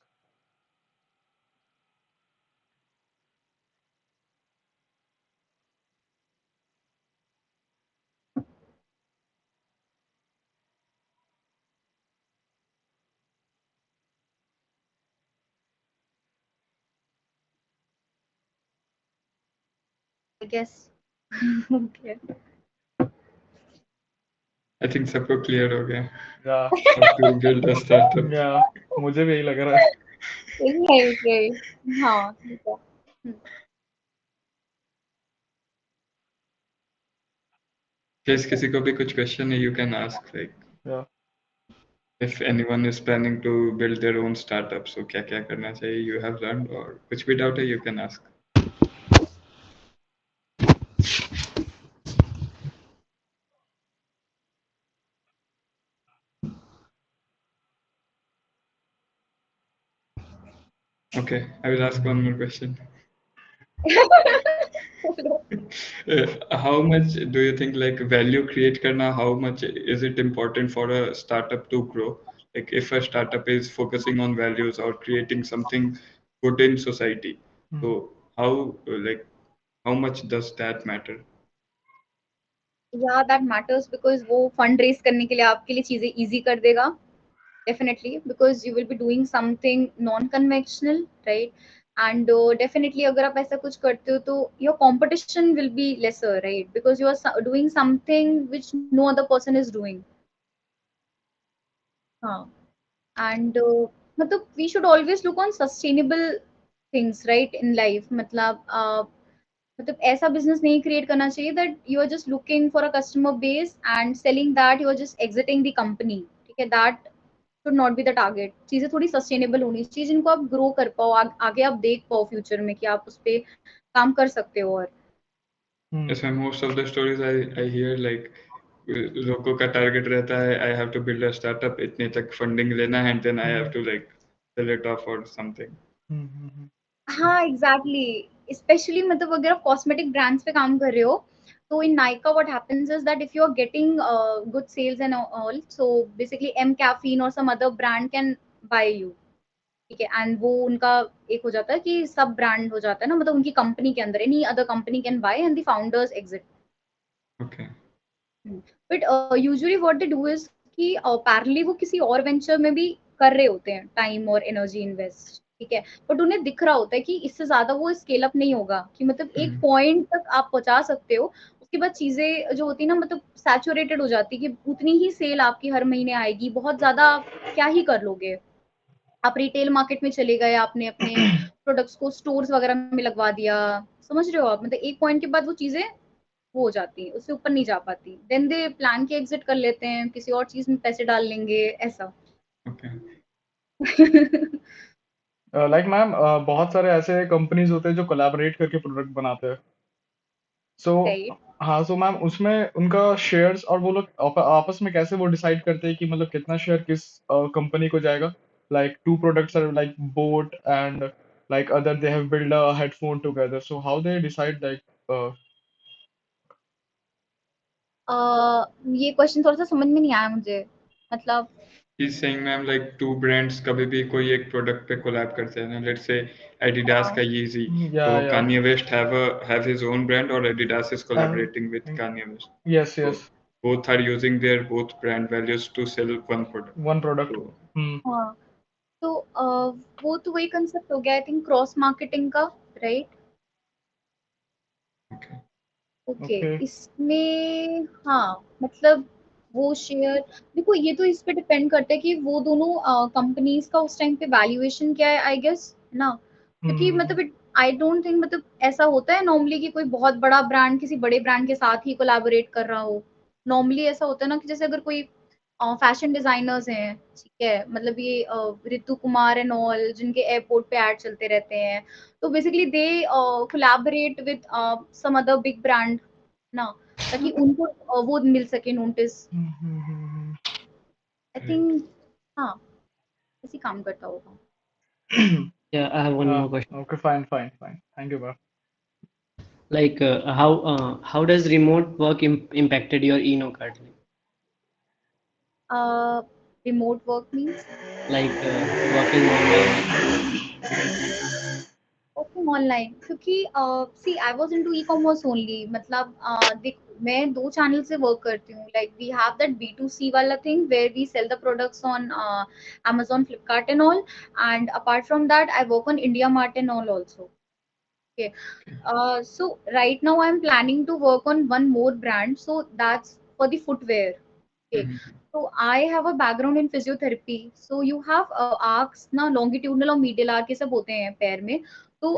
I guess. Okay. I think सबको clear हो गया Yeah, how to build a startup. yeah, मुझे भी यही लग रहा है. Right, right. हाँ ठीक है. हम्म. Case किसी को भी कुछ question है, you can ask like Yeah. if anyone is planning to build their own startup, so क्या क्या करना चाहिए, you have learned, और कुछ भी doubt है you can ask. Okay, I will ask one more question. How much do you think like value create karna, how much is it important for a startup to grow? Like if a startup is focusing on values or creating something good in society, Hmm. so how like how much does that matter? Yeah, that matters because वो fund raise करने के लिए आपके लिए चीजें easy कर देगा. Definitely because you will be doing something non conventional, right? And definitely अगर आप ऐसा कुछ करते हो तो your competition will be lesser, right? Because you are doing something which no other person is doing. हाँ. And मतलब we should always look on sustainable things, right, in life. मतलब ऐसा बिजनेस नहीं क्रिएट करना चाहिए that you are just looking for a customer base and selling that you are just exiting the company. ठीक है, that should not be the target. चीजें थोड़ी sustainable होनी चाहिए जिनको आप ग्रो कर पाओ, आगे आप देख पाओ फ्यूचर में कि आप उस पर काम कर सकते हो. और Hmm. Yes, and most of the stories I hear like लोगों का target रहता है I have to build a startup, इतने तक funding लेना है and then I have Hmm. to like sell it off or something. Hmm. Hmm. हाँ exactly. Specially मतलब अगर आप कॉस्मेटिक ब्रांड्स पे काम कर रहे हो So in Nika, what happens is that if you are getting good sales and all, so basically M Caffeine or some other brand can buy you. ठीक है, एंड वो उनका एक हो जाता है कि सब ब्रांड हो जाता है ना, मतलब उनकी कंपनी के अंदर any other company can buy and the founders exit. Okay. But usually what they do is कि पैरेलली वो किसी और वेंचर में भी कर रहे होते हैं, टाइम और एनर्जी इन्वेस्ट. ठीक है, बट उन्हें दिख रहा होता है कि इससे ज्यादा वो स्केल अप नहीं होगा, कि मतलब एक Mm. पॉइंट तक आप पहुंचा सकते हो, उसके बाद चीजें जो होती है ना, मतलब सैचुरेटेड हो जाती है, कि उतनी ही सेल आपकी हर महीने आएगी, बहुत ज्यादा आप क्या ही कर लोगे. आप रिटेल मार्केट में चले गए, आपने अपने प्रोडक्ट्स को स्टोर्स वगैरह में लगवा दिया, समझ रहे हो आप, मतलब एक पॉइंट के बाद वो चीजें वो हो जाती है, उससे ऊपर नहीं जा पाती, देन दे प्लान के एग्जिट कर लेते हैं, किसी और चीज में पैसे डाल लेंगे ऐसा. Okay. लाइक मैम, बहुत सारे ऐसे कंपनीज होते हैं जो कोलैबोरेट करके प्रोडक्ट बनाते हैं. सो राइट. हाँ, सो मैम उसमें उनका शेयर्स और वो लोग आपस में कैसे वो डिसाइड करते हैं कि मतलब कितना शेयर किस कंपनी को जाएगा. Like two products are like boat and like other they have build a headphone together, so how they decide like. ये क्वेश्चन थोड़ा सा समझ में नहीं आया मुझे, मतलब. He's saying, ma'am, like two brands कभी भी कोई एक product पे collab करते हैं ना. Let's say Adidas हाँ. का Yeezy. या तो या Kanye West have his own brand, or Adidas is collaborating with Kanye West. Yes So yes, both are using their both brand values to sell one product. One product. So हाँ, तो वो तो वही concept हो गया, I think, cross marketing का. Right. okay. Okay, okay. इसमें हाँ, मतलब वो शेयर, देखो ये तो इस पे डिपेंड करता है कि वो दोनों कंपनीज का उस टाइम पे वैल्यूएशन क्या है, आई गेस ना. क्योंकि मतलब आई डोंट थिंक, मतलब ऐसा होता है नॉर्मली कि कोई बहुत बड़ा ब्रांड किसी बड़े ब्रांड के साथ ही कोलैबोरेट कर रहा हो. नॉर्मली ऐसा होता है ना, कि जैसे अगर कोई फैशन डिजाइनर्स हैं, ठीक है, मतलब ये ऋतु कुमार एंड ऑल, जिनके एयरपोर्ट पे ऐड चलते रहते हैं, तो basically they collaborate with some other big brand ना, ताकि उनको वो मिल सके नोटिस. आई Correct. थिंक, हाँ, ऐसे काम करता होगा. Yeah, I have one more question. Okay, fine, fine, fine. Thank you, bro. Like, how does remote work impacted your InoKart? Remote work means Like working online. Working online, क्योंकि see I was into e commerce only, मतलब देख, मैं दो channel से work करती हूँ, like we have that B2C वाला thing where we sell the products on Amazon, Flipkart and all, and apart from that I work on India Mart and all also. Okay. So right now I'm planning to work on one more brand. So that's for the footwear. Okay. Mhm. So I have a background in physiotherapy. So you have arcs ना, longitudinal और medial arc ये सब होते हैं पैर में. तो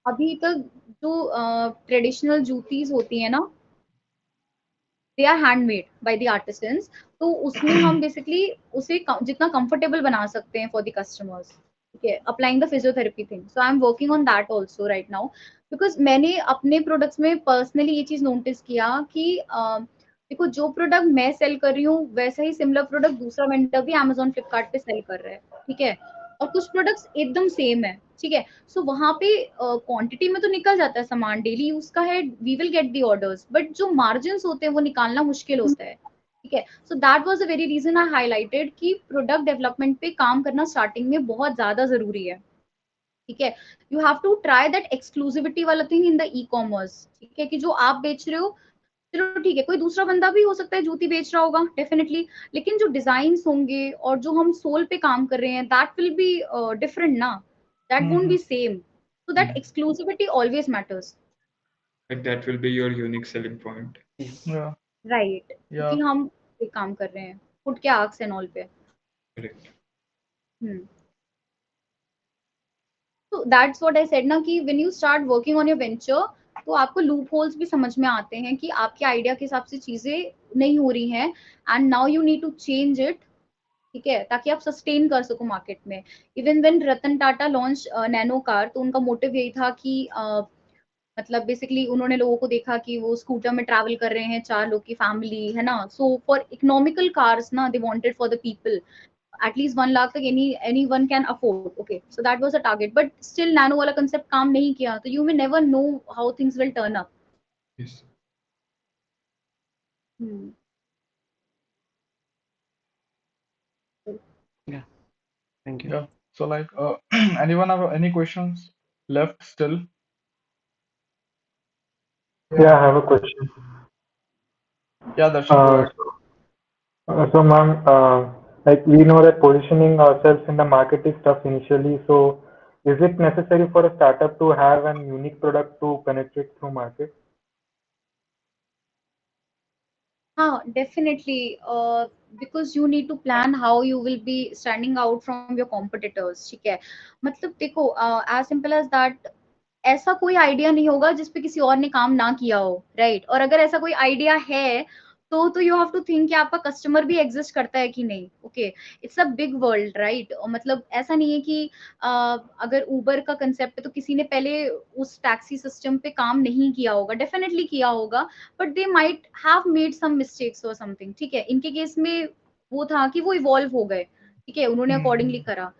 अभी तक जो ट्रेडिशनल जूतीज होती है ना, they are handmade by the artisans. तो उसमें हम बेसिकली उसे जितना कंफर्टेबल बना सकते हैं फॉर द कस्टमर्स. ठीक है, applying the physiotherapy thing, so I am working on that also right now. Because मैंने अपने प्रोडक्ट्स में पर्सनली ये चीज नोटिस किया कि देखो, जो प्रोडक्ट मैं सेल कर रही हूँ वैसा ही सिमिलर प्रोडक्ट दूसरा वेंडर भी Amazon, फ्लिपकार्ट पे सेल कर रहा है. ठीक है, और कुछ प्रोडक्ट्स एकदम सेम है. ठीक है, सो वहां पे क्वांटिटी में तो निकल जाता है सामान, डेली यूज का है, we will get the orders, but जो मार्जिन होते हैं वो निकालना मुश्किल होता है. ठीक है, so that was the very reason I highlighted कि प्रोडक्ट डेवलपमेंट पे काम करना स्टार्टिंग में बहुत ज्यादा जरूरी है. ठीक है, you have to try that exclusivity वाला thing in the e commerce. ठीक है, कि जो आप बेच रहे हो, चलो ठीक है, कोई दूसरा बंदा भी हो सकता है जूती बेच रहा होगा डेफिनेटली, लेकिन जो डिजाइन होंगे और जो हम सोल पे काम कर रहे हैं, दैट विल बी डिफरेंट ना, that won't be same. So that Mhm. Exclusivity always matters. Like that will be your unique selling point. Yeah, right, yeah. क्योंकि हम एक काम कर रहे हैं फुट के आर्क्स एंड ऑल पे. Correct. हम्म. तो दैट्स व्हाट आई सेड ना, कि when you start working on your venture, तो आपको लूप होल्स भी समझ में आते हैं कि आपके आइडिया के हिसाब से चीजें नहीं हो रही हैं, and now you need to change it. ठीक है, ताकि आप सस्टेन कर सको मार्केट में. Even when Ratan Tata launch Nano car, तो उनका मोटिव यही था कि मतलब बेसिकली उन्होंने लोगों को देखा कि वो स्कूटर में ट्रैवल कर रहे हैं, चार लोग की फैमिली है ना, सो फॉर इकोनॉमिकल कार्स ना, they wanted for the people at least 1 lakh तक anyone can afford. Okay, so that was a target, but still nano वाला concept काम नहीं किया, तो you may never know how things will turn up. Yes. Hmm. Yeah, thank you. Yeah. So like, anyone have any questions left still? Yeah, I have a question. Yeah, Darshan, go Uh, ahead. so, ma'am, like we know that positioning ourselves in the market is tough initially. So, is it necessary for a startup to have an unique product to penetrate through market? Definitely. Because you need to plan how you will be standing out from your competitors. ठीक है मतलब देखो as simple as that ऐसा कोई idea नहीं होगा जिस पे किसी और ने काम ना किया हो राइट और अगर ऐसा कोई आइडिया है तो यू हैव टू थिंक कि आपका कस्टमर भी एग्जिस्ट करता है कि नहीं okay it's a big world right मतलब ऐसा नहीं है कि अगर उबर का कंसेप्ट है तो किसी ने पहले उस टैक्सी सिस्टम पे काम नहीं किया होगा डेफिनेटली किया होगा but they might have made some mistakes और समथिंग ठीक है इनके केस में वो था कि वो इवॉल्व हो गए ठीक है उन्होंने Hmm. अकॉर्डिंगली करा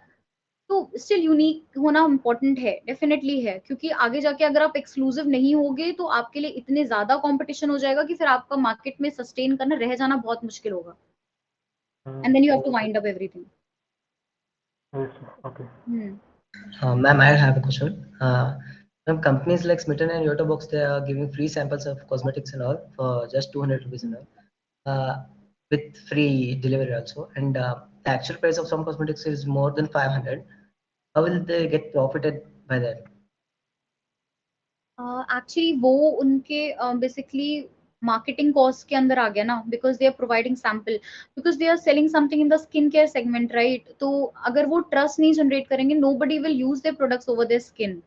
तो स्टिल यूनिक होना इम्पोर्टेंट है डेफिनेटली है क्योंकि आगे जाके अगर आप एक्सक्लूसिव नहीं होगे तो आपके लिए इतने ज्यादा कंपटीशन हो जाएगा कि फिर आपका मार्केट में सस्टेन करना रह जाना बहुत मुश्किल होगा and then you have to wind up everything Yes, okay. Hmm Ma'am, I have a question. Ma'am, companies like Smitten and Yotobox, they are giving free samples of cosmetics and all for just 200 rupees and all, with free delivery also. And the actual price of some cosmetics is more than 500. How will they get profited by that? Actually वो उनके basically marketing cost के अंदर आ गया ना because they are providing sample because they are selling something in the skin care segment right तो अगर वो ट्रस्ट नहीं जनरेट करेंगे nobody will use their products over their skin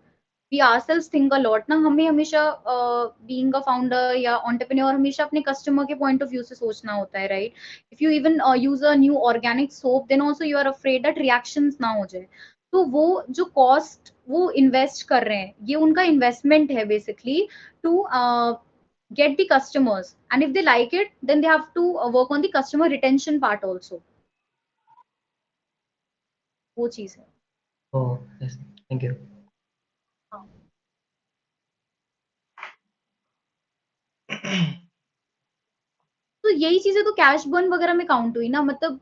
we ourselves think a lot ना हमें हमेशा being a founder या entrepreneur हमेशा अपने कस्टमर के पॉइंट ऑफ व्यू से सोचना होता है right if you even use a new organic soap then also you are afraid that reactions ना हो जाए तो वो जो कॉस्ट वो इन्वेस्ट कर रहे हैं ये उनका इन्वेस्टमेंट है basically to get the customers and if they like it then they have to work on the customer retention part also वो चीज है Oh, yes. Thank you. हाँ तो यही चीजें तो कैश बर्न वगैरह में काउंट हुई ना मतलब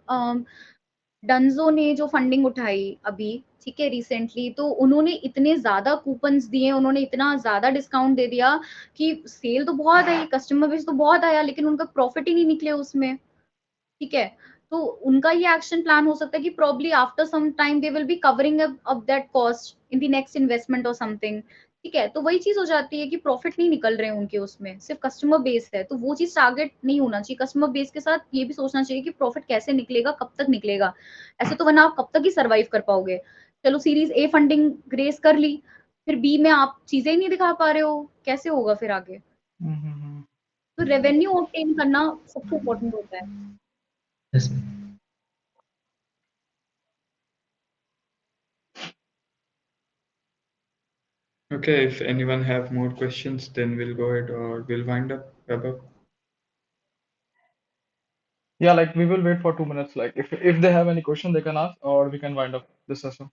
डंजो ने जो फंडिंग उठाई अभी ठीक है रिसेंटली तो उन्होंने इतने ज्यादा कूपन्स दिए उन्होंने इतना ज्यादा डिस्काउंट दे दिया कि सेल तो बहुत आई कस्टमर बेस तो बहुत आया लेकिन उनका प्रॉफिट ही नहीं निकले उसमें ठीक है तो उनका ये एक्शन प्लान हो सकता है कि probably after some time they will be covering up that cost in the next investment और समथिंग ठीक है तो वही चीज हो जाती है कि प्रॉफिट नहीं निकल रहे हैं उनके उसमें सिर्फ कस्टमर बेस है तो वो चीज टारगेट नहीं होना चाहिए कस्टमर बेस के साथ ये भी सोचना चाहिए कि प्रॉफिट कैसे निकलेगा कब तक निकलेगा ऐसे तो वरना आप कब तक ही सर्वाइव कर पाओगे चलो सीरीज ए फंडिंग ग्रेस कर ली फिर बी में आप चीजें ही नहीं दिखा पा रहे हो कैसे होगा फिर आगे Hmm. तो रेवेन्यू ऑब्टेन करना सबसे इम्पोर्टेंट होता है Yes, ma'am. Okay, if anyone have more questions, then we'll go ahead or we'll wind up. Above. Yeah, like we will wait for 2 minutes. Like if they have any question, they can ask, or we can wind up this session.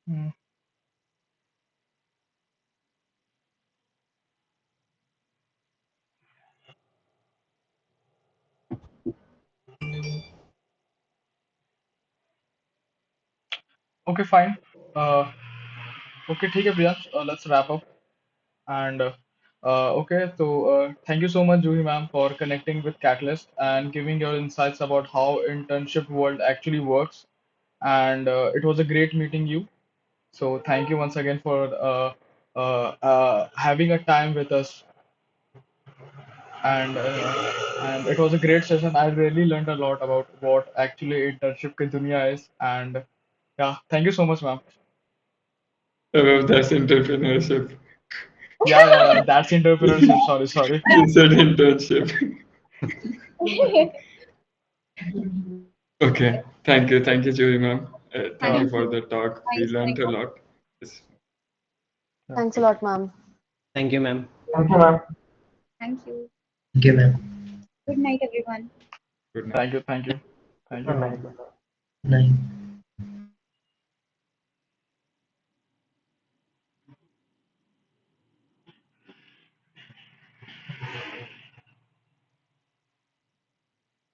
Hmm. Okay, fine. Uh, okay, ठीक है Priyansh. Let's wrap up. And okay, so thank you so much, Juhi ma'am, for connecting with Catalyst and giving your insights about how internship world actually works. And it was a great meeting you. So thank you once again for having a time with us. And it was a great session. I really learned a lot about what actually internship ki dunya is. And yeah, thank you so much, ma'am. Above, that's entrepreneurship. Yeah. That's entrepreneurship. Sorry, sorry. You said internship. Okay, thank you, Juhi ma'am. Thank Yeah. you Thank for you. the talk. We Nice learned a connecting. lot. Yes. Thanks a lot, ma'am. Thank you, ma'am. Thank you, ma'am. Thank you. Thank you, ma'am. Good night, everyone. Good night. Thank you. Thank you. Thank you, Good ma'am. night. Good night.